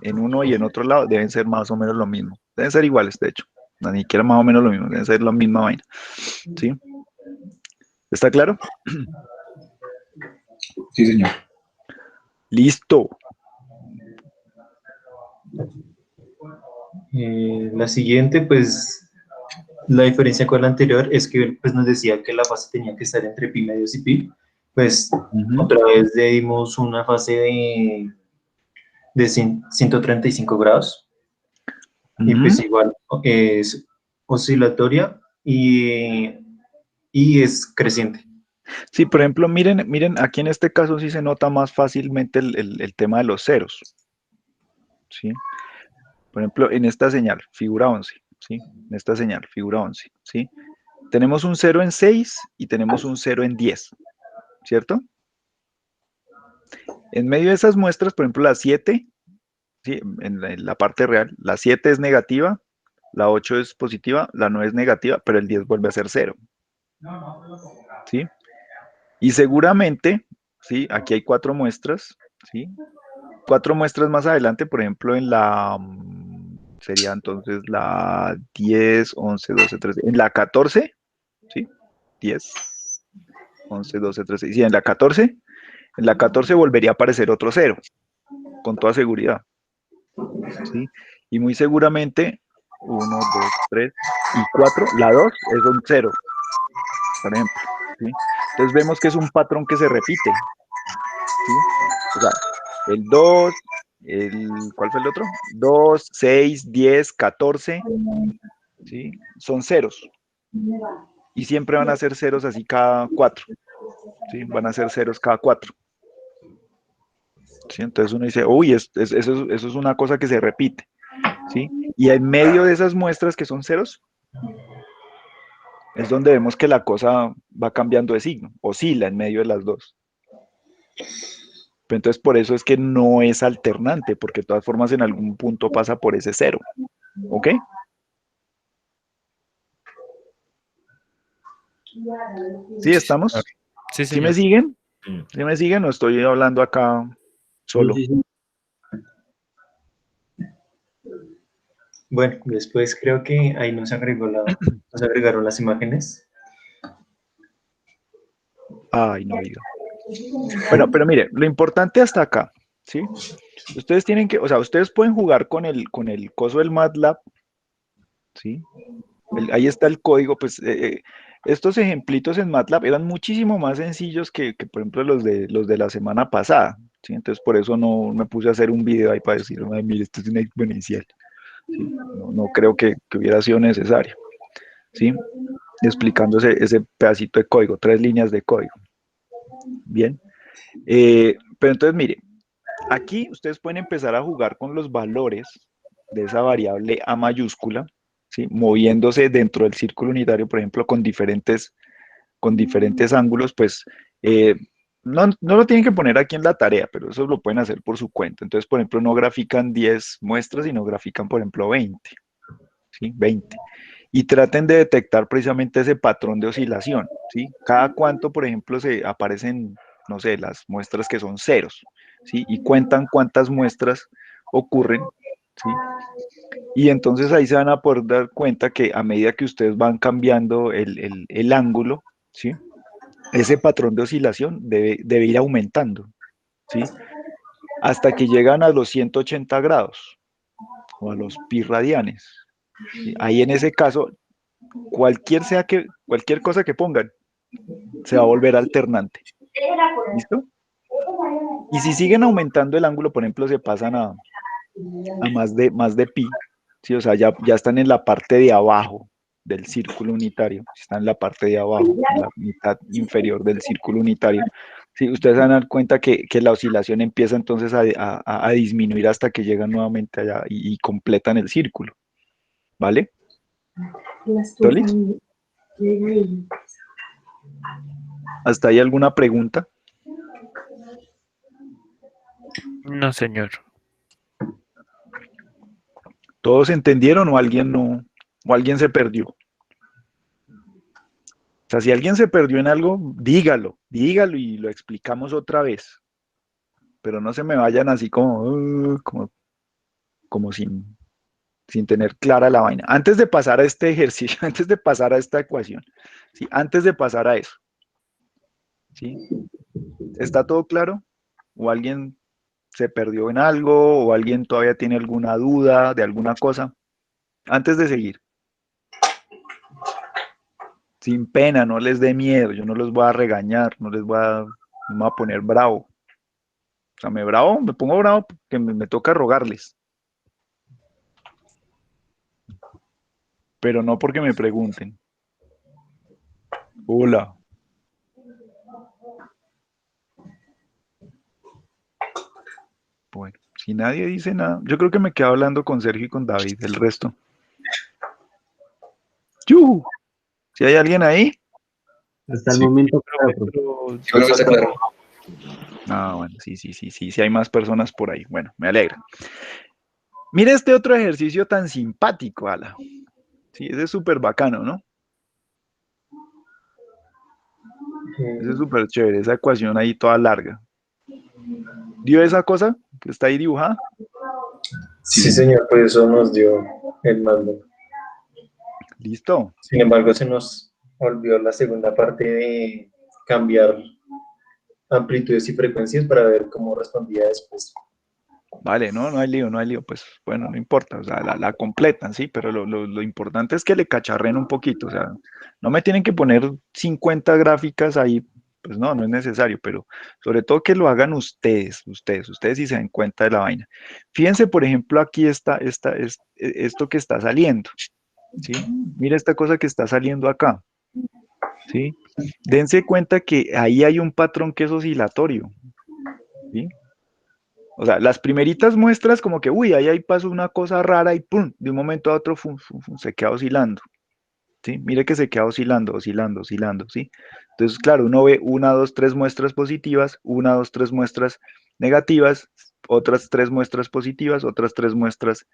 en uno y en otro lado deben ser más o menos lo mismo. Deben ser iguales, de hecho. No, ni siquiera más o menos lo mismo, deben ser la misma vaina. ¿Sí? ¿Está claro? Sí, señor. Listo. La siguiente, pues, la diferencia con la anterior es que pues, nos decía que la fase tenía que estar entre pi medios y pi. Pues, otra vez le dimos una fase de 135 grados. Y pues igual es oscilatoria y es creciente. Sí, por ejemplo, miren, aquí en este caso sí se nota más fácilmente el tema de los ceros. ¿Sí? Por ejemplo, en esta señal, figura 11, ¿sí? En esta señal, figura 11, ¿sí? Tenemos un 0 en 6 y tenemos un 0 en 10, ¿cierto? En medio de esas muestras, por ejemplo, la 7, ¿sí? En la parte real, la 7 es negativa, la 8 es positiva, la 9 es negativa, pero el 10 vuelve a ser 0, ¿sí? Y seguramente, ¿sí? Aquí hay 4 muestras, ¿sí? 4 muestras más adelante, por ejemplo, en la sería entonces la 10, 11, 12, 13, en la 14, ¿sí? 10, 11, 12, 13, y sí, en la 14 volvería a aparecer otro 0, con toda seguridad, ¿sí? Y muy seguramente 1, 2, 3 y 4, la 2 es un 0, por ejemplo, ¿sí? Entonces vemos que es un patrón que se repite, ¿sí? O sea, el 2, ¿cuál fue el otro? 2, 6, 10, 14, ¿sí? Son ceros. Y siempre van a ser ceros así cada 4, ¿sí? Van a ser ceros cada 4. ¿Sí? Entonces uno dice, uy, eso es una cosa que se repite, ¿sí? Y en medio de esas muestras que son ceros, es donde vemos que la cosa va cambiando de signo, oscila en medio de las dos. Pero entonces por eso es que no es alternante, porque de todas formas en algún punto pasa por ese cero, ¿ok? ¿Sí estamos? Sí, ¿Sí me señor. siguen? ¿Sí me siguen o estoy hablando acá solo? Bueno, después creo que ahí nos agregaron las imágenes. Ay, no diga. Bueno, pero mire, lo importante hasta acá, ¿sí? Ustedes tienen que, o sea, ustedes pueden jugar con el coso del MATLAB, ¿sí? Ahí está el código, pues estos ejemplitos en MATLAB eran muchísimo más sencillos que, por ejemplo, los de la semana pasada, ¿sí? Entonces, por eso no me puse a hacer un video ahí para decir, ay, mire, esto es una exponencial, ¿sí? No creo que hubiera sido necesario, ¿sí? Explicando ese pedacito de código, 3 líneas de código. Bien. Pero entonces, mire, aquí ustedes pueden empezar a jugar con los valores de esa variable A mayúscula, ¿sí? Moviéndose dentro del círculo unitario, por ejemplo, con diferentes ángulos, pues no lo tienen que poner aquí en la tarea, pero eso lo pueden hacer por su cuenta. Entonces, por ejemplo, no grafican 10 muestras, sino grafican, por ejemplo, 20, ¿sí? 20. Y traten de detectar precisamente ese patrón de oscilación, ¿sí? Cada cuánto, por ejemplo, se aparecen, no sé, las muestras que son ceros, ¿sí? Y cuentan cuántas muestras ocurren, ¿sí? Y entonces ahí se van a poder dar cuenta que a medida que ustedes van cambiando el ángulo, ¿sí? Ese patrón de oscilación debe ir aumentando, ¿sí? Hasta que llegan a los 180 grados o a los pi radianes. ¿Sí? Ahí en ese caso, cualquier cosa que pongan se va a volver alternante. ¿Listo? Y si siguen aumentando el ángulo, por ejemplo, se pasan a más de pi, ¿sí? O sea, ya están en la parte de abajo del círculo unitario, están en la parte de abajo, en la mitad inferior del círculo unitario. Sí, ustedes van a dar cuenta que la oscilación empieza entonces a disminuir hasta que llegan nuevamente allá y completan el círculo. ¿Vale? ¿Tolis? ¿Hasta ahí alguna pregunta? No, señor. ¿Todos entendieron o alguien no? ¿O alguien se perdió? O sea, si alguien se perdió en algo, dígalo y lo explicamos otra vez. Pero no se me vayan así como sin tener clara la vaina. Antes de pasar a este ejercicio, antes de pasar a esta ecuación, ¿sí? Antes de pasar a eso, ¿sí? ¿Está todo claro? ¿O alguien se perdió en algo? ¿O alguien todavía tiene alguna duda de alguna cosa? Antes de seguir, sin pena, no les dé miedo, yo no los voy a regañar, no me voy a poner bravo. O sea, me pongo bravo porque me toca rogarles, pero no porque me pregunten. Hola. Bueno, si nadie dice nada, yo creo que me quedo hablando con Sergio y con David, el resto. ¡Yu! ¿Si hay alguien ahí? Hasta el momento, claro, profe. Creo que está claro. Ah, bueno, sí hay más personas por ahí. Bueno, me alegra. Mira este otro ejercicio tan simpático, Ala. Sí, ese es súper bacano, ¿no? Ese es súper chévere, esa ecuación ahí toda larga. ¿Dio esa cosa que está ahí dibujada? Sí, señor, por eso nos dio el mando. Listo. Sin embargo, se nos olvidó la segunda parte de cambiar amplitudes y frecuencias para ver cómo respondía después. Vale, no hay lío, pues bueno, no importa, o sea, la completan, sí, pero lo importante es que le cacharren un poquito, o sea, no me tienen que poner 50 gráficas ahí, pues no es necesario, pero sobre todo que lo hagan ustedes sí se den cuenta de la vaina. Fíjense, por ejemplo, aquí esto que está saliendo, ¿sí? Mira esta cosa que está saliendo acá, ¿sí? Dense cuenta que ahí hay un patrón que es oscilatorio, ¿sí? O sea, las primeritas muestras como que, uy, ahí pasó una cosa rara y pum, de un momento a otro se queda oscilando, ¿sí? Mire que se queda oscilando, ¿sí? Entonces, claro, uno ve una, dos, tres muestras positivas, una, dos, tres muestras negativas, otras tres muestras positivas, otras tres muestras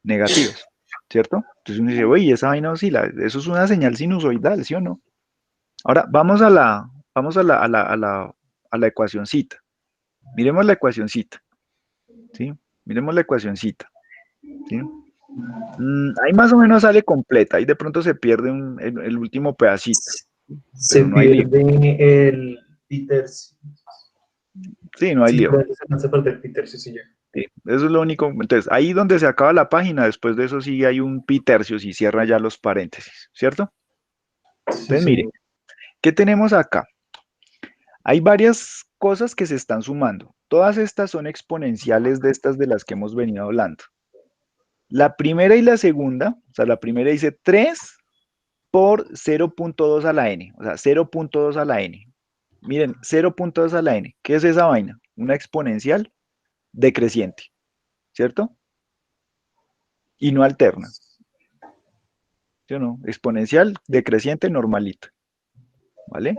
negativas, ¿cierto? Entonces uno dice, uy, esa vaina oscila, eso es una señal sinusoidal, ¿sí o no? Ahora, vamos a la ecuacioncita. Miremos la ecuacioncita. ¿Sí? Miremos la ecuacioncita, ¿sí? Ahí más o menos sale completa, ahí de pronto se pierde el último pedacito, Se pero no hay lío. pierde el pitercio. Sí, no hay lío. Se pierde el pitercio, sí, ya. Sí, eso es lo único. Entonces, ahí donde se acaba la página, después de eso sí hay un pi tercios y cierra ya los paréntesis, ¿cierto? Entonces, mire, ¿qué tenemos acá? Hay varias cosas que se están sumando. Todas estas son exponenciales de estas de las que hemos venido hablando. La primera y la segunda, o sea, la primera dice 3 por 0.2 a la n, o sea, 0.2 a la n. Miren, 0.2 a la n, ¿qué es esa vaina? Una exponencial decreciente, ¿cierto? Y no alterna. ¿Sí o no? Exponencial decreciente normalita, ¿vale?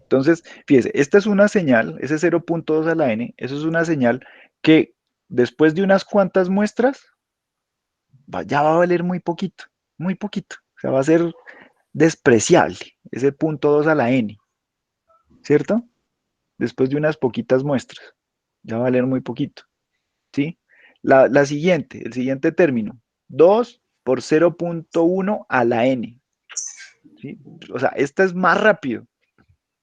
Entonces, fíjese, esta es una señal, ese 0.2 a la n, eso es una señal que después de unas cuantas muestras, ya va a valer muy poquito, muy poquito. O sea, va a ser despreciable, ese 0.2 a la n, ¿cierto? Después de unas poquitas muestras, ya va a valer muy poquito, ¿sí? La siguiente, el siguiente término, 2 por 0.1 a la n. ¿Sí? O sea, esta es más rápido.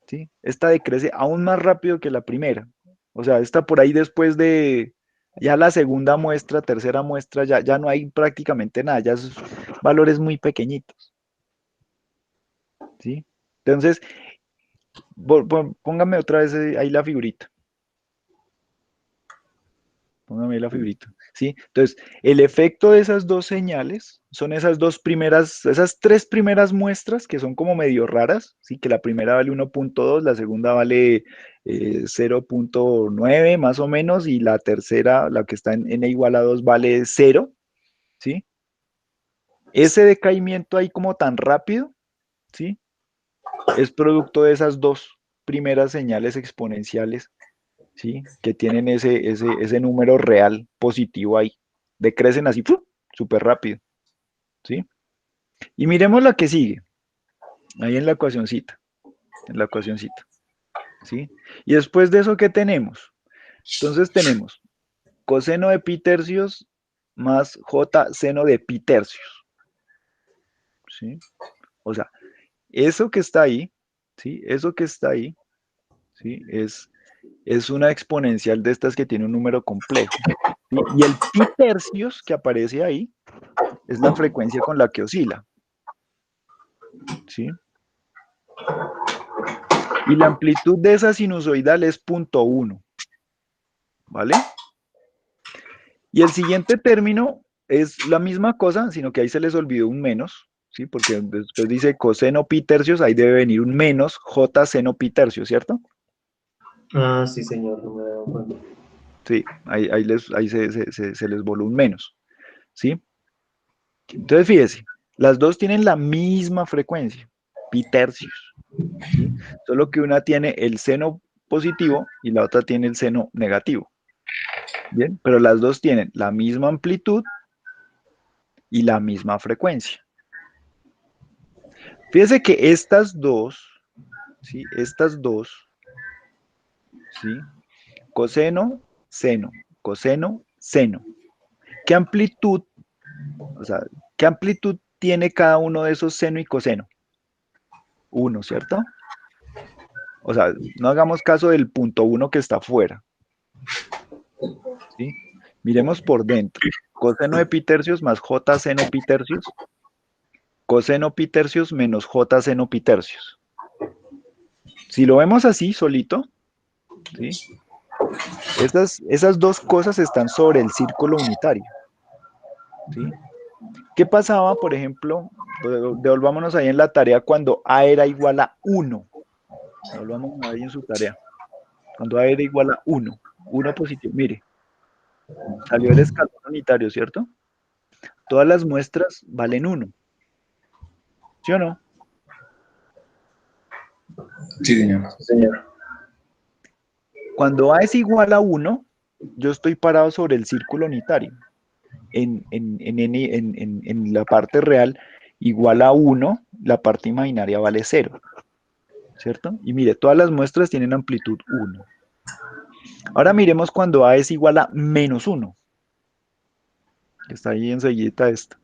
¿Sí? Esta decrece aún más rápido que la primera. O sea, esta por ahí después de ya la segunda muestra, tercera muestra, ya no hay prácticamente nada, ya son valores muy pequeñitos. ¿Sí? Entonces, póngame otra vez ahí la figurita. Póngame ahí la figurita. ¿Sí? Entonces, el efecto de esas dos señales son esas esas tres primeras muestras que son como medio raras, ¿sí? Que la primera vale 1.2, la segunda vale 0.9 más o menos, y la tercera, la que está en n igual a 2, vale 0, ¿sí? Ese decaimiento ahí como tan rápido, ¿sí? Es producto de esas dos primeras señales exponenciales, ¿sí? Que tienen ese número real positivo ahí. Decrecen así, súper rápido, ¿sí? Y miremos la que sigue, ahí en la ecuacioncita, ¿sí? Y después de eso, ¿qué tenemos? Entonces tenemos coseno de pi tercios más j seno de pi tercios, ¿sí? O sea, eso que está ahí, ¿sí? Eso que está ahí, ¿sí? Es una exponencial de estas que tiene un número complejo, ¿sí? Y el pi tercios que aparece ahí es la frecuencia con la que oscila, ¿sí? Y la amplitud de esa sinusoidal es 0.1, ¿vale? Y el siguiente término es la misma cosa, sino que ahí se les olvidó un menos, ¿sí? Porque después dice coseno pi tercios, ahí debe venir un menos j seno pi tercios, ¿cierto? Ah, sí, señor, no me he dado cuenta. Sí, ahí se les voló un menos, ¿sí? Entonces, fíjese, las dos tienen la misma frecuencia, pi tercios, ¿sí? Solo que una tiene el seno positivo y la otra tiene el seno negativo. Bien, pero las dos tienen la misma amplitud y la misma frecuencia. Fíjese que estas dos, ¿sí? Estas dos, ¿sí? Coseno, seno, coseno, seno. ¿Qué amplitud, o sea, qué amplitud tiene cada uno de esos seno y coseno? 1, ¿cierto? O sea, no hagamos caso del punto 1 que está afuera, ¿sí? Miremos por dentro. Coseno de pi tercios más j seno pi tercios. Coseno pi tercios menos j seno pi tercios. Si lo vemos así, solito, ¿sí? Esas dos cosas están sobre el círculo unitario, ¿sí? ¿Qué pasaba, por ejemplo? Devolvámonos ahí en la tarea cuando A era igual a 1. Devolvámonos ahí en su tarea. Cuando A era igual a 1. 1 positivo. Mire, salió el escalón unitario, ¿cierto? Todas las muestras valen 1. ¿Sí o no? Sí, señor. Cuando A es igual a 1, yo estoy parado sobre el círculo unitario. En la parte real, igual a 1, la parte imaginaria vale 0. ¿Cierto? Y mire, todas las muestras tienen amplitud 1. Ahora miremos cuando A es igual a menos 1. Que está ahí enseguida esto.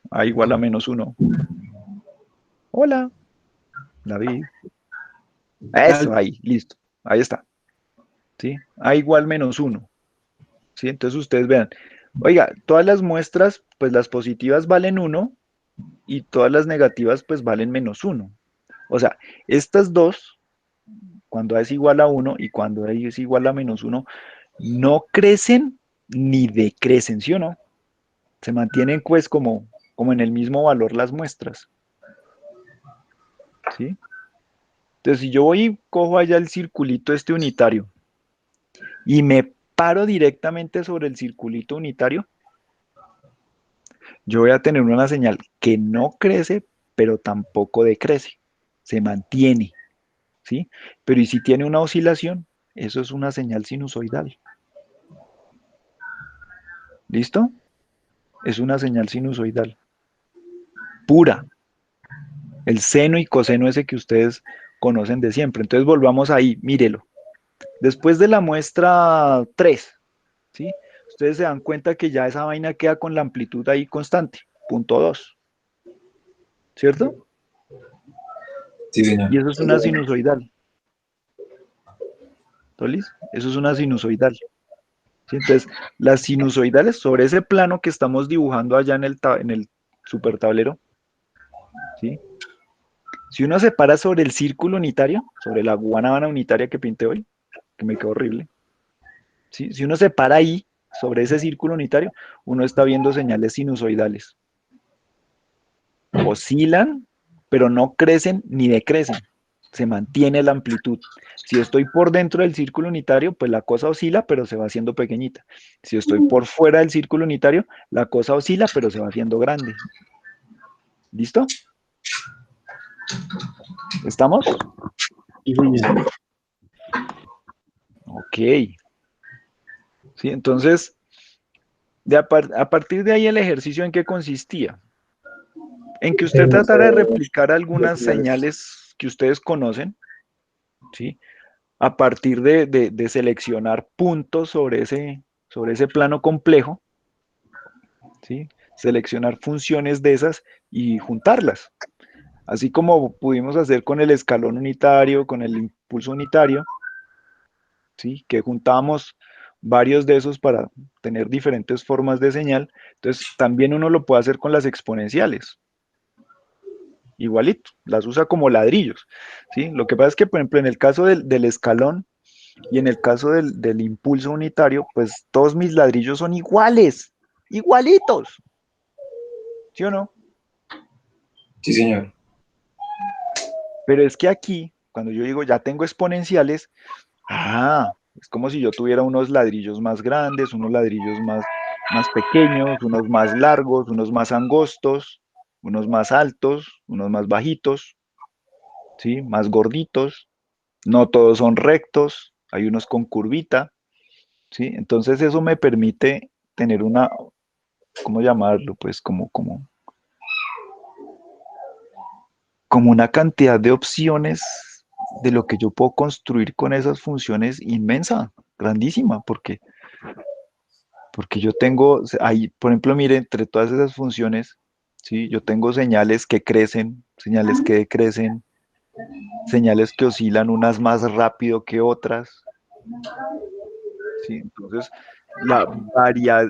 A igual a menos 1. Hola, David. Eso, ahí, listo. Ahí está. ¿Sí? A igual menos 1. ¿Sí? Entonces ustedes vean. Oiga, todas las muestras, pues las positivas valen 1 y todas las negativas, pues valen menos 1. O sea, estas dos, cuando A es igual a 1 y cuando A es igual a menos 1, no crecen ni decrecen, ¿sí o no? Se mantienen pues como en el mismo valor las muestras. ¿Sí? Entonces, si yo voy y cojo allá el circulito este unitario y me paro directamente sobre el circulito unitario, yo voy a tener una señal que no crece, pero tampoco decrece. Se mantiene. ¿Sí? Pero ¿y si tiene una oscilación? Eso es una señal sinusoidal. ¿Listo? Es una señal sinusoidal. Pura. El seno y coseno ese que ustedes conocen de siempre. Entonces volvamos ahí, mírelo. Después de la muestra 3, ¿sí? Ustedes se dan cuenta que ya esa vaina queda con la amplitud ahí constante, punto 2, ¿cierto? Sí, señor. Y eso es una sinusoidal. ¿Tolis? Eso es una sinusoidal. ¿Sí? Entonces, las sinusoidales sobre ese plano que estamos dibujando allá en el super tablero, ¿sí? Si uno se para sobre el círculo unitario, sobre la guanábana unitaria que pinté hoy, que me quedó horrible, ¿sí? Si uno se para ahí, sobre ese círculo unitario, uno está viendo señales sinusoidales. Oscilan, pero no crecen ni decrecen. Se mantiene la amplitud. Si estoy por dentro del círculo unitario, pues la cosa oscila, pero se va haciendo pequeñita. Si estoy por fuera del círculo unitario, la cosa oscila, pero se va haciendo grande. ¿Listo? ¿Estamos? Sí, señor. Ok. Sí, entonces, a partir de ahí el ejercicio, ¿en qué consistía? En que usted tratara de replicar algunas señales que ustedes conocen, ¿sí? A partir de seleccionar puntos sobre ese plano complejo, ¿sí? Seleccionar funciones de esas y juntarlas. Así como pudimos hacer con el escalón unitario, con el impulso unitario, ¿sí? Que juntábamos varios de esos para tener diferentes formas de señal. Entonces, también uno lo puede hacer con las exponenciales. Igualito, las usa como ladrillos, ¿sí? Lo que pasa es que, por ejemplo, en el caso del escalón y en el caso del impulso unitario, pues todos mis ladrillos son iguales, igualitos, ¿sí o no? Sí, señor. Pero es que aquí, cuando yo digo ya tengo exponenciales, es como si yo tuviera unos ladrillos más grandes, unos ladrillos más pequeños, unos más largos, unos más angostos, unos más altos, unos más bajitos, ¿sí? Más gorditos. No todos son rectos, hay unos con curvita, ¿sí? Entonces eso me permite tener una, ¿cómo llamarlo? Pues como una cantidad de opciones de lo que yo puedo construir con esas funciones inmensa, grandísima, porque yo tengo ahí, por ejemplo, mire, entre todas esas funciones, ¿sí? Yo tengo señales que crecen, señales que decrecen, señales que oscilan unas más rápido que otras, ¿sí? Entonces, la varia,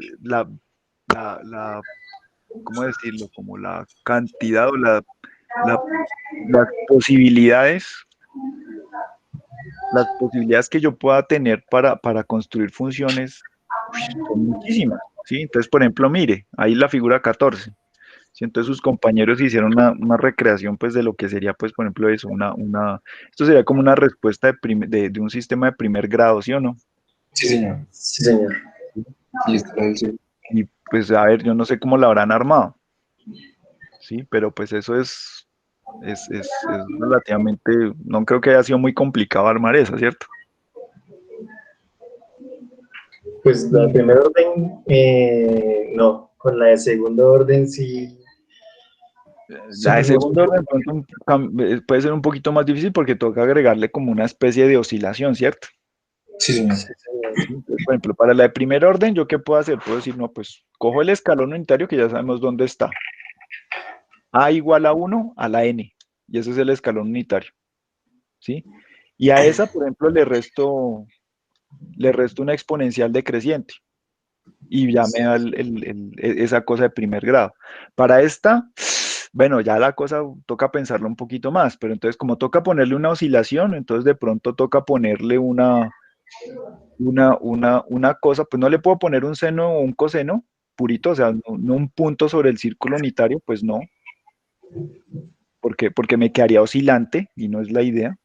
¿cómo decirlo? Como la cantidad o la- las posibilidades, las posibilidades que yo pueda tener para construir funciones son muchísimas, ¿sí? Entonces, por ejemplo, mire, ahí la figura 14. ¿Sí? Entonces sus compañeros hicieron una recreación pues de lo que sería pues por ejemplo eso, esto sería como una respuesta de un sistema de primer grado, ¿sí o no? Sí, señor. Sí, señor. Y esto es- Y pues a ver, yo no sé cómo la habrán armado, ¿sí? Pero pues eso es relativamente, no creo que haya sido muy complicado armar eso, ¿cierto? Pues la primera orden, no. Con la de segundo orden sí. La de Sufrimos un segundo orden poco. de pronto puede ser un poquito más difícil porque toca agregarle como una especie de oscilación, ¿cierto? Sí, señor. Sí, señor. ¿Sí? Entonces, por ejemplo, para la de primer orden, ¿yo qué puedo hacer? Puedo decir, no, pues cojo el escalón unitario que ya sabemos dónde está. A igual a 1 a la n, y ese es el escalón unitario, ¿sí? Y a esa, por ejemplo, le resto una exponencial decreciente, y ya me da esa cosa de primer grado. Para esta, bueno, ya la cosa toca pensarlo un poquito más, pero entonces como toca ponerle una oscilación, entonces de pronto toca ponerle una cosa, pues no le puedo poner un seno o un coseno purito, o sea, no un punto sobre el círculo unitario, pues no, porque me quedaría oscilante y no es la idea,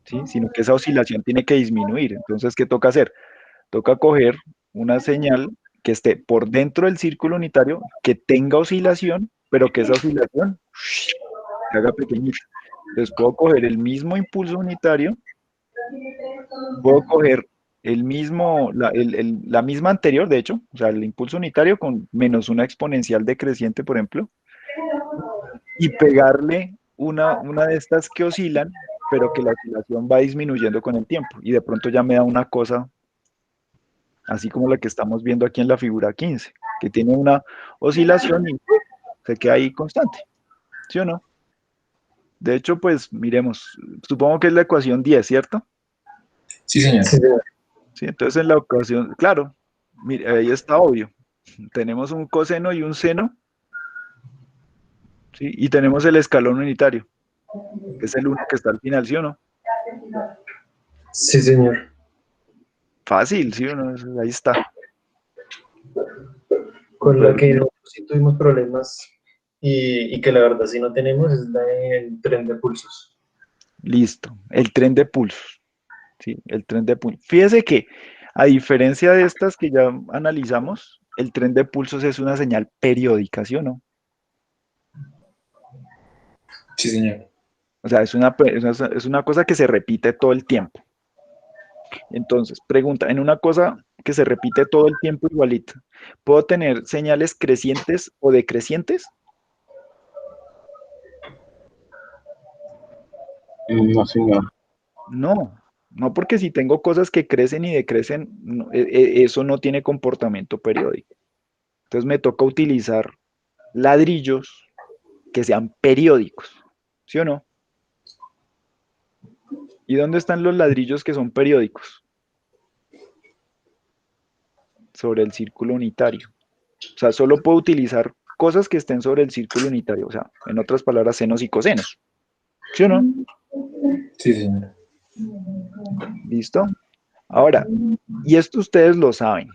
¿sí? Sino que esa oscilación tiene que disminuir. Entonces, ¿qué toca hacer? Toca coger una señal que esté por dentro del círculo unitario, que tenga oscilación, pero que esa oscilación se haga pequeñita. Entonces, puedo coger el mismo impulso unitario, puedo coger la misma anterior, de hecho, o sea, el impulso unitario con menos una exponencial decreciente, por ejemplo, y pegarle una de estas que oscilan pero que la oscilación va disminuyendo con el tiempo y de pronto ya me da una cosa así como la que estamos viendo aquí en la figura 15, que tiene una oscilación y se queda ahí constante, ¿sí o no? De hecho, pues miremos, supongo que es la ecuación 10, ¿cierto? Sí, señor. Sí, señor. Sí, entonces en la ecuación, claro, mire, ahí está obvio. Tenemos un coseno y un seno, ¿sí? Y tenemos el escalón unitario, que es el uno que está al final, ¿sí o no? Sí, señor. Fácil, ¿sí o no? Ahí está. Con la que nosotros sí tuvimos problemas y que la verdad sí no tenemos es la del tren de pulsos. Listo, el tren de pulsos. Sí, el tren de pulsos. Fíjese que, a diferencia de estas que ya analizamos, el tren de pulsos es una señal periódica, ¿sí o no? Sí, señor. O sea, es una cosa que se repite todo el tiempo. Entonces, pregunta, en una cosa que se repite todo el tiempo igualita, ¿puedo tener señales crecientes o decrecientes? No, señor. No, no porque si tengo cosas que crecen y decrecen, eso no tiene comportamiento periódico. Entonces me toca utilizar ladrillos que sean periódicos, ¿sí o no? ¿Y dónde están los ladrillos que son periódicos? Sobre el círculo unitario. O sea, solo puedo utilizar cosas que estén sobre el círculo unitario, o sea, en otras palabras, senos y cosenos, ¿sí o no? Sí, señor. ¿Listo? Ahora, y esto ustedes lo saben,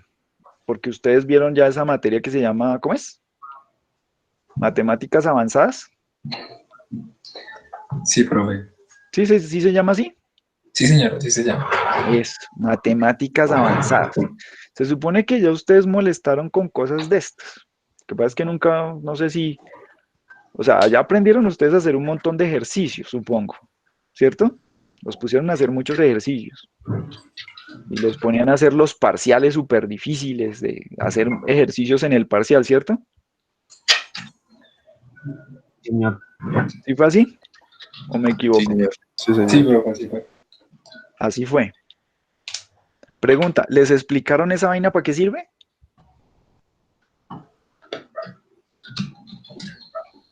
porque ustedes vieron ya esa materia que se llama, ¿cómo es? Matemáticas avanzadas. Sí, profe. ¿Sí, sí se llama así? Sí, señor, así se llama. Es matemáticas avanzadas. Se supone que ya ustedes molestaron con cosas de estas. Lo que pasa es que nunca, no sé si, o sea, ya aprendieron ustedes a hacer un montón de ejercicios, supongo, ¿cierto? Los pusieron a hacer muchos ejercicios y los ponían a hacer los parciales súper difíciles de hacer ejercicios en el parcial, ¿cierto? Señor. ¿Sí fue así? ¿O me Sí, equivoco? señor. Sí, señor. Sí, profe, así fue. Así fue. Pregunta, ¿les explicaron esa vaina para qué sirve?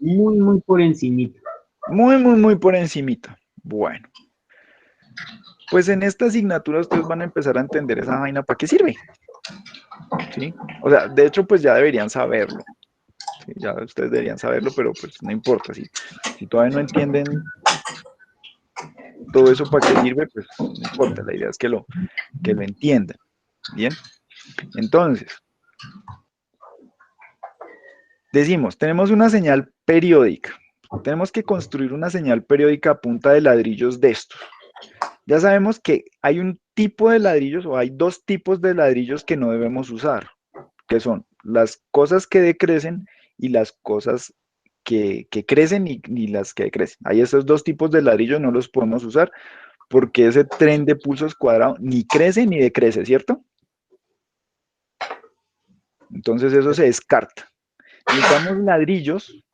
Muy por encimita. Muy por encimita. Bueno, pues en esta asignatura ustedes van a empezar a entender esa vaina para qué sirve. ¿Sí? O sea, de hecho, pues ya deberían saberlo. ¿Sí? Ya ustedes deberían saberlo, pero pues no importa. Si todavía no entienden todo eso para qué sirve, pues no importa. La idea es que lo entiendan. Bien. Entonces, decimos, tenemos una señal periódica. Tenemos que construir una señal periódica a punta de ladrillos de estos. Ya sabemos que hay un tipo de ladrillos o hay dos tipos de ladrillos que no debemos usar, que son las cosas que decrecen y las cosas que crecen y las que decrecen. Hay esos dos tipos de ladrillos, no los podemos usar porque ese tren de pulsos cuadrado ni crece ni decrece, ¿cierto? Entonces eso se descarta. Necesitamos ladrillos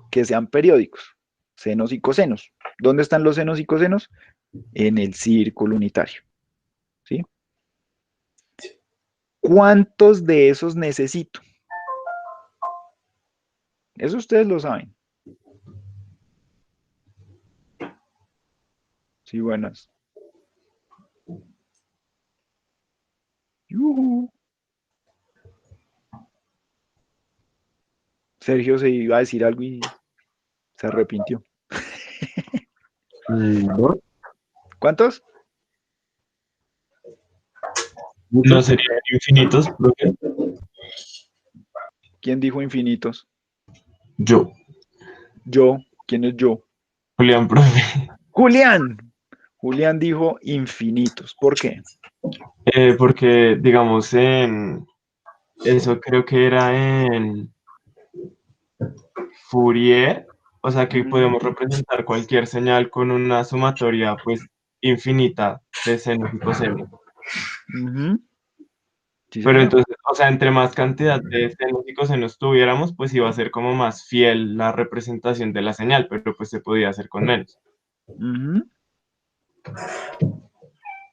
que sean periódicos, senos y cosenos. ¿Dónde están los senos y cosenos? En el círculo unitario. ¿Sí? ¿Cuántos de esos necesito? Eso ustedes lo saben. Sí, buenas. Yujú. Sergio se iba a decir algo y se arrepintió. ¿Dos? ¿Cuántos? ¿No serían infinitos, profe? ¿Quién dijo infinitos? Yo, Yo. ¿Quién es yo? Julián, profe. Julián. Julián dijo infinitos. ¿Por qué? Porque, digamos, eso creo que era en Fourier, o sea que podemos representar cualquier señal con una sumatoria, pues, infinita de senos y cosenos. Ujú. Sí, Pero señor. entonces, o sea, entre más cantidad de senos y cosenos tuviéramos, pues iba a ser como más fiel la representación de la señal, pero pues se podía hacer con menos. Ujú.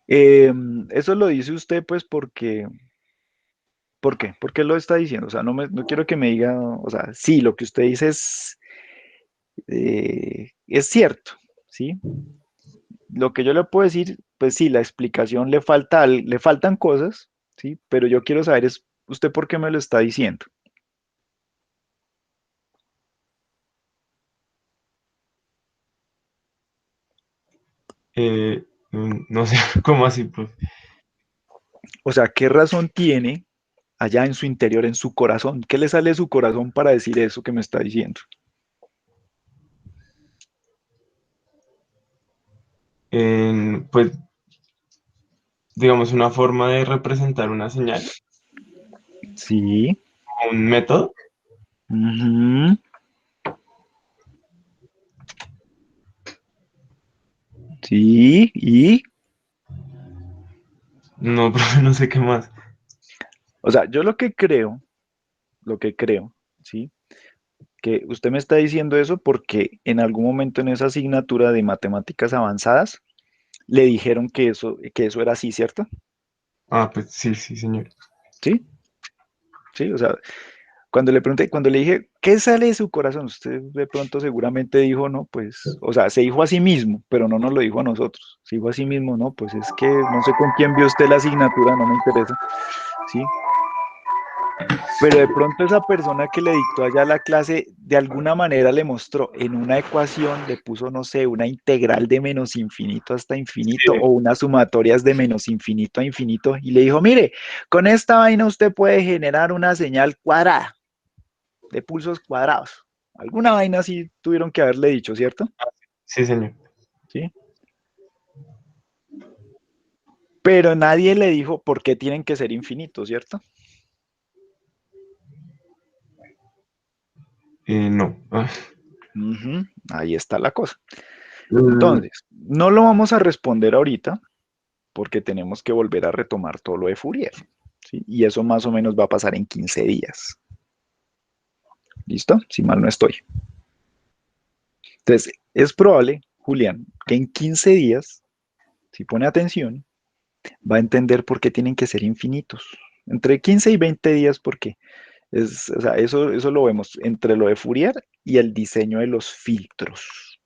Eso lo dice usted, pues, porque, ¿por qué? ¿Por qué lo está diciendo? O sea, no quiero que me diga, o sea, sí, lo que usted dice es cierto, ¿sí? Lo que yo le puedo decir, pues sí, la explicación le falta, le faltan cosas, ¿sí? Pero yo quiero saber es, ¿usted por qué me lo está diciendo? No sé, ¿cómo así, profe? O sea, ¿qué razón tiene allá en su interior, en su corazón? ¿Qué le sale de su corazón para decir eso que me está diciendo? Pues, digamos, una forma de representar una señal, Sí. un método. Ujú. Sí, y, No, profe, no sé qué más. o sea, yo lo que creo, ¿sí? Que usted me está diciendo eso porque en algún momento en esa asignatura de matemáticas avanzadas le dijeron que eso era así, ¿cierto? Ah, pues sí, sí, señor. Sí, sí, o sea, cuando le pregunté, cuando le dije, ¿qué sale de su corazón? Usted de pronto seguramente dijo, no, pues, o sea, se dijo a sí mismo, pero no nos lo dijo a nosotros. Se dijo a sí mismo, no, pues es que no sé con quién vio usted la asignatura, no me interesa, ¿sí? Pero de pronto esa persona que le dictó allá la clase, de alguna manera le mostró en una ecuación, le puso, no sé, una integral de menos infinito hasta infinito o unas sumatorias de menos infinito a infinito y le dijo, mire, con esta vaina usted puede generar una señal cuadrada, de pulsos cuadrados. Alguna vaina así tuvieron que haberle dicho, ¿cierto? Sí, señor. Sí. Pero nadie le dijo por qué tienen que ser infinitos, ¿cierto? No. Ujú, ahí está la cosa. Mm, Entonces, no lo vamos a responder ahorita porque tenemos que volver a retomar todo lo de Fourier, ¿sí? Y eso más o menos va a pasar en 15 días. ¿Listo? Si mal no estoy. Entonces, es probable, Julián, que en 15 días, si pone atención, va a entender por qué tienen que ser infinitos. Entre 15 y 20 días, porque o sea, eso lo vemos entre lo de Fourier y el diseño de los filtros,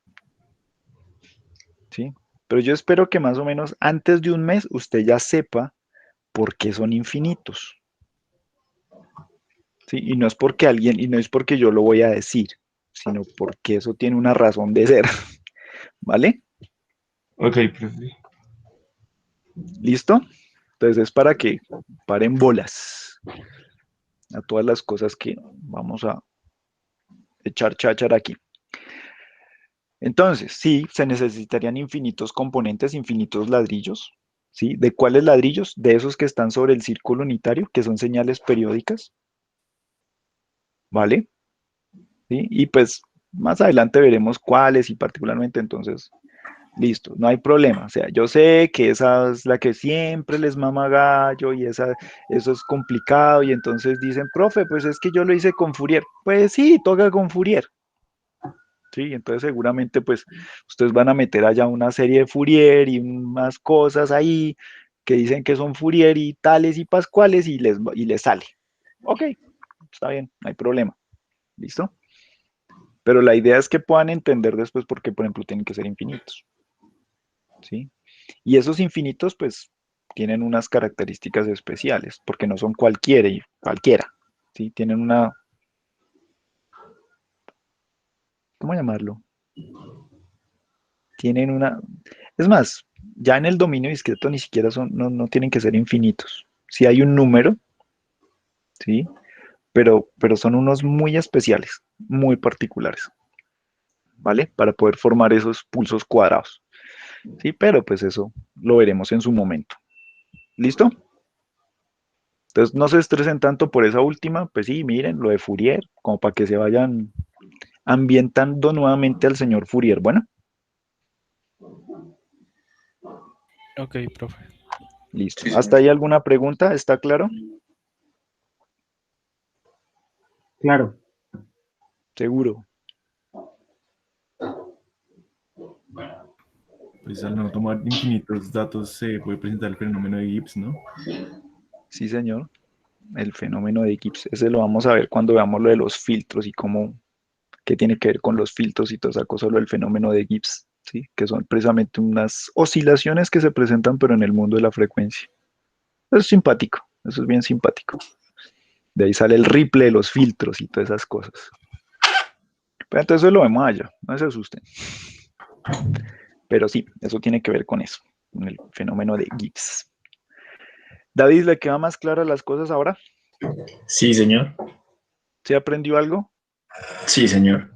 ¿sí? Pero yo espero que más o menos antes de un mes usted ya sepa por qué son infinitos, ¿sí? Y no es porque alguien, y no es porque yo lo voy a decir, sino porque eso tiene una razón de ser, ¿vale? ok, profe. ¿Listo? Entonces es para que paren bolas a todas las cosas que vamos a echar cháchara aquí. Entonces, sí, se necesitarían infinitos componentes, infinitos ladrillos, ¿sí? ¿De cuáles ladrillos? De esos que están sobre el círculo unitario, que son señales periódicas, ¿vale? ¿Sí? Y pues más adelante veremos cuáles y particularmente entonces, listo, no hay problema. O sea, yo sé que esa es la que siempre les mama gallo y eso es complicado y entonces dicen, profe, pues es que yo lo hice con Fourier. Pues sí, toca con Fourier. Sí, entonces seguramente pues ustedes van a meter allá una serie de Fourier y unas cosas ahí que dicen que son Fourier y tales y pascuales y les sale. Ok, está bien, no hay problema. ¿Listo? Pero la idea es que puedan entender después por qué, por ejemplo, tienen que ser infinitos. ¿Sí? Y esos infinitos pues tienen unas características especiales porque no son cualquiera y cualquiera. ¿Sí? Tienen una, ¿cómo llamarlo? Tienen una, es más, ya en el dominio discreto ni siquiera son, no tienen que ser infinitos. Sí hay un número, ¿sí? Pero son unos muy especiales, muy particulares, ¿vale? Para poder formar esos pulsos cuadrados, ¿sí? Pero pues eso lo veremos en su momento. ¿Listo? Entonces no se estresen tanto por esa última, pues sí, miren, lo de Fourier, como para que se vayan ambientando nuevamente al señor Fourier. Bueno, Ok, profe. listo. Sí, ¿Hasta señor. ahí alguna pregunta? ¿Está claro? Claro. Seguro. Pues al no tomar infinitos datos se puede presentar el fenómeno de Gibbs, ¿no? Sí, señor. El fenómeno de Gibbs. Ese lo vamos a ver cuando veamos lo de los filtros y cómo, qué tiene que ver con los filtros y toda esa cosa, lo del fenómeno de Gibbs, ¿sí? Que son precisamente unas oscilaciones que se presentan, pero en el mundo de la frecuencia. Eso es simpático, eso es bien simpático. De ahí sale el ripple de los filtros y todas esas cosas. Pero entonces lo vemos allá, no se asusten. Pero sí, eso tiene que ver con eso, con el fenómeno de Gibbs. David, ¿le queda más claras las cosas ahora? Sí, señor. ¿Sí aprendió algo? Sí, señor.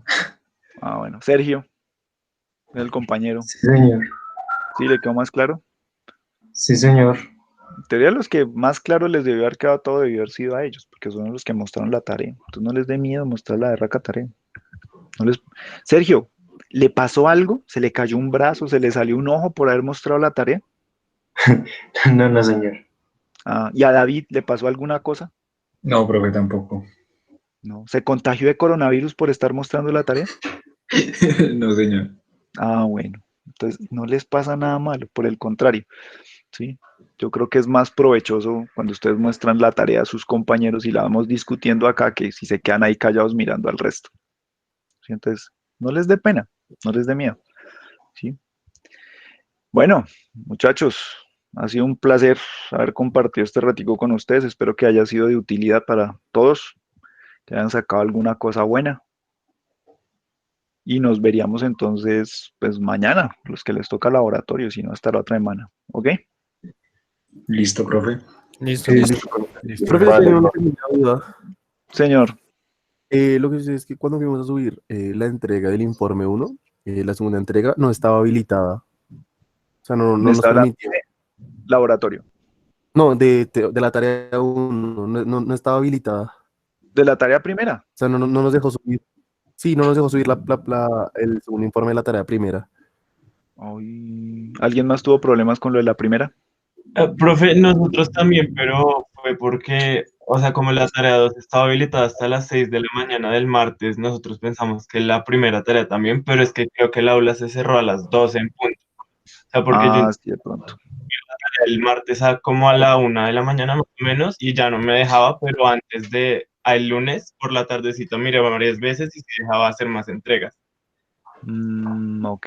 Ah, bueno. Sergio, el compañero. Sí, señor. ¿Sí le quedó más claro? Sí, señor. En teoría, los que más claro les debió haber quedado todo debió haber sido a ellos, porque son los que mostraron la tarea. Entonces no les dé miedo mostrar la berraca tarea. No les... Sergio, ¿le pasó algo? ¿Se le cayó un brazo? ¿Se le salió un ojo por haber mostrado la tarea? No, no, señor. Ah, ¿y a David le pasó alguna cosa? No, profe, tampoco. No. ¿Se contagió de coronavirus por estar mostrando la tarea? No, señor. Ah, bueno. Entonces no les pasa nada malo, por el contrario. ¿Sí? Yo creo que es más provechoso cuando ustedes muestran la tarea a sus compañeros y la vamos discutiendo acá que si se quedan ahí callados mirando al resto. ¿Sí? Entonces, no les dé pena, no les dé miedo. ¿Sí? Bueno, muchachos, ha sido un placer haber compartido este ratico con ustedes. Espero que haya sido de utilidad para todos, que hayan sacado alguna cosa buena. Y nos veríamos entonces, pues mañana, los que les toca laboratorio, si no hasta la otra semana. ¿Ok? Listo, profe. Listo, Listo. listo. Profe, yo Vale, tengo una profe. pequeña duda. Señor, Lo que sé es que cuando fuimos a subir la entrega del informe 1, la segunda entrega no estaba habilitada. O sea, me no nos está hablando permitía. de laboratorio. No, de la tarea 1, no estaba habilitada. De la tarea primera. O sea, no nos dejó subir. Sí, no nos dejó subir el segundo informe de la tarea primera. Ay, ¿alguien más tuvo problemas con lo de la primera? Profe, nosotros también, pero fue porque, o sea, como la tarea 2 estaba habilitada hasta las 6 de la mañana del martes, nosotros pensamos que la primera tarea también, pero es que creo que el aula se cerró a las 12 en punto. O sea, porque yo Ah, entré sí, de pronto. el martes como a la 1 de la mañana más o menos y ya no me dejaba, pero antes de, el lunes por la tardecita miré varias veces y se dejaba hacer más entregas. Ok.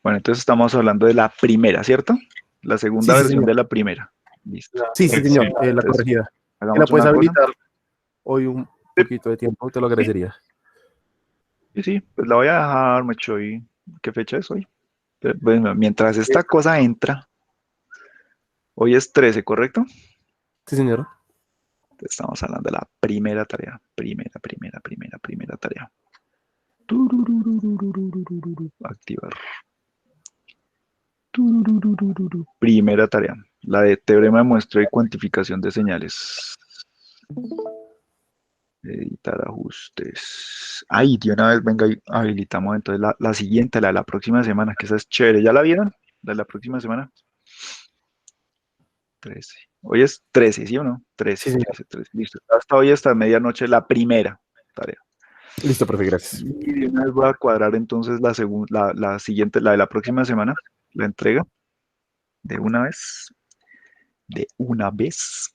Bueno, entonces estamos hablando de la primera, ¿cierto? La segunda Sí, sí, versión señor. de la primera. Listo. Sí, sí, señor, Corrección. la Entonces, corregida. ¿Me la hagamos puedes una cosa. habilitar hoy un Sí, poquito de tiempo? Te lo sí, agradecería. sí, pues la voy a dejar, mucho hoy. ¿Qué fecha es hoy? Bueno, mientras esta cosa entra, hoy es 13, ¿correcto? Sí, señor. Estamos hablando de la primera tarea. Primera tarea. Activar. Primera tarea. La de teorema de muestra y cuantificación de señales. Editar ajustes. Ay, de una vez, venga, y habilitamos entonces la siguiente, la de la próxima semana, que esa es chévere. ¿Ya la vieron? La de la próxima semana. 13. Hoy es 13, ¿sí o no? 13, Sí, señor. 13, 13. Listo. Hasta hoy, hasta medianoche, la primera tarea. Listo, profe, gracias. Y de una vez voy a cuadrar entonces la siguiente, la de la próxima semana, la entrega. De una vez. De una vez.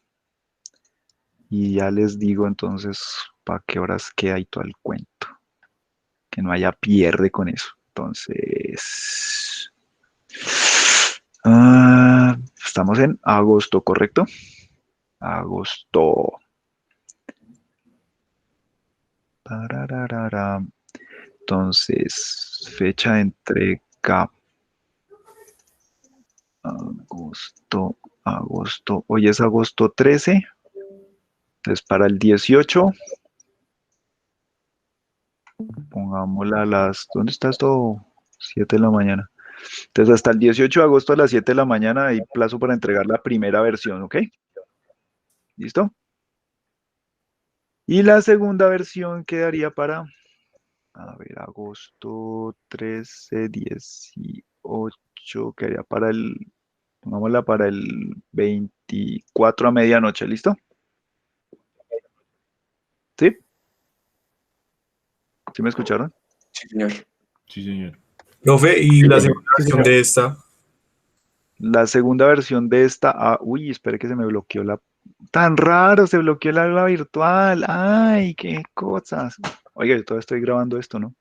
Y ya les digo entonces para qué horas queda y todo el cuento. Que no haya pierde con eso. Entonces, estamos en agosto, ¿correcto? Agosto. Tararara. Entonces, fecha de entrega. Agosto. Hoy es agosto 13. Entonces, para el 18, pongámosla a las... ¿Dónde está esto? 7 de la mañana. Entonces, hasta el 18 de agosto a las 7 de la mañana hay plazo para entregar la primera versión, ¿ok? ¿Listo? Y la segunda versión quedaría para, a ver, agosto 13, 18, quedaría para pongámosla para el 24 a medianoche, ¿listo? ¿Sí? ¿Sí me escucharon? Sí, señor. Sí, señor. Profe, ¿y la segunda Sí, versión señor. de esta? La segunda versión de esta, uy, espere que se me bloqueó la, tan raro, se bloqueó el aula virtual, ay, qué cosas. Oiga, yo todavía estoy grabando esto, ¿no?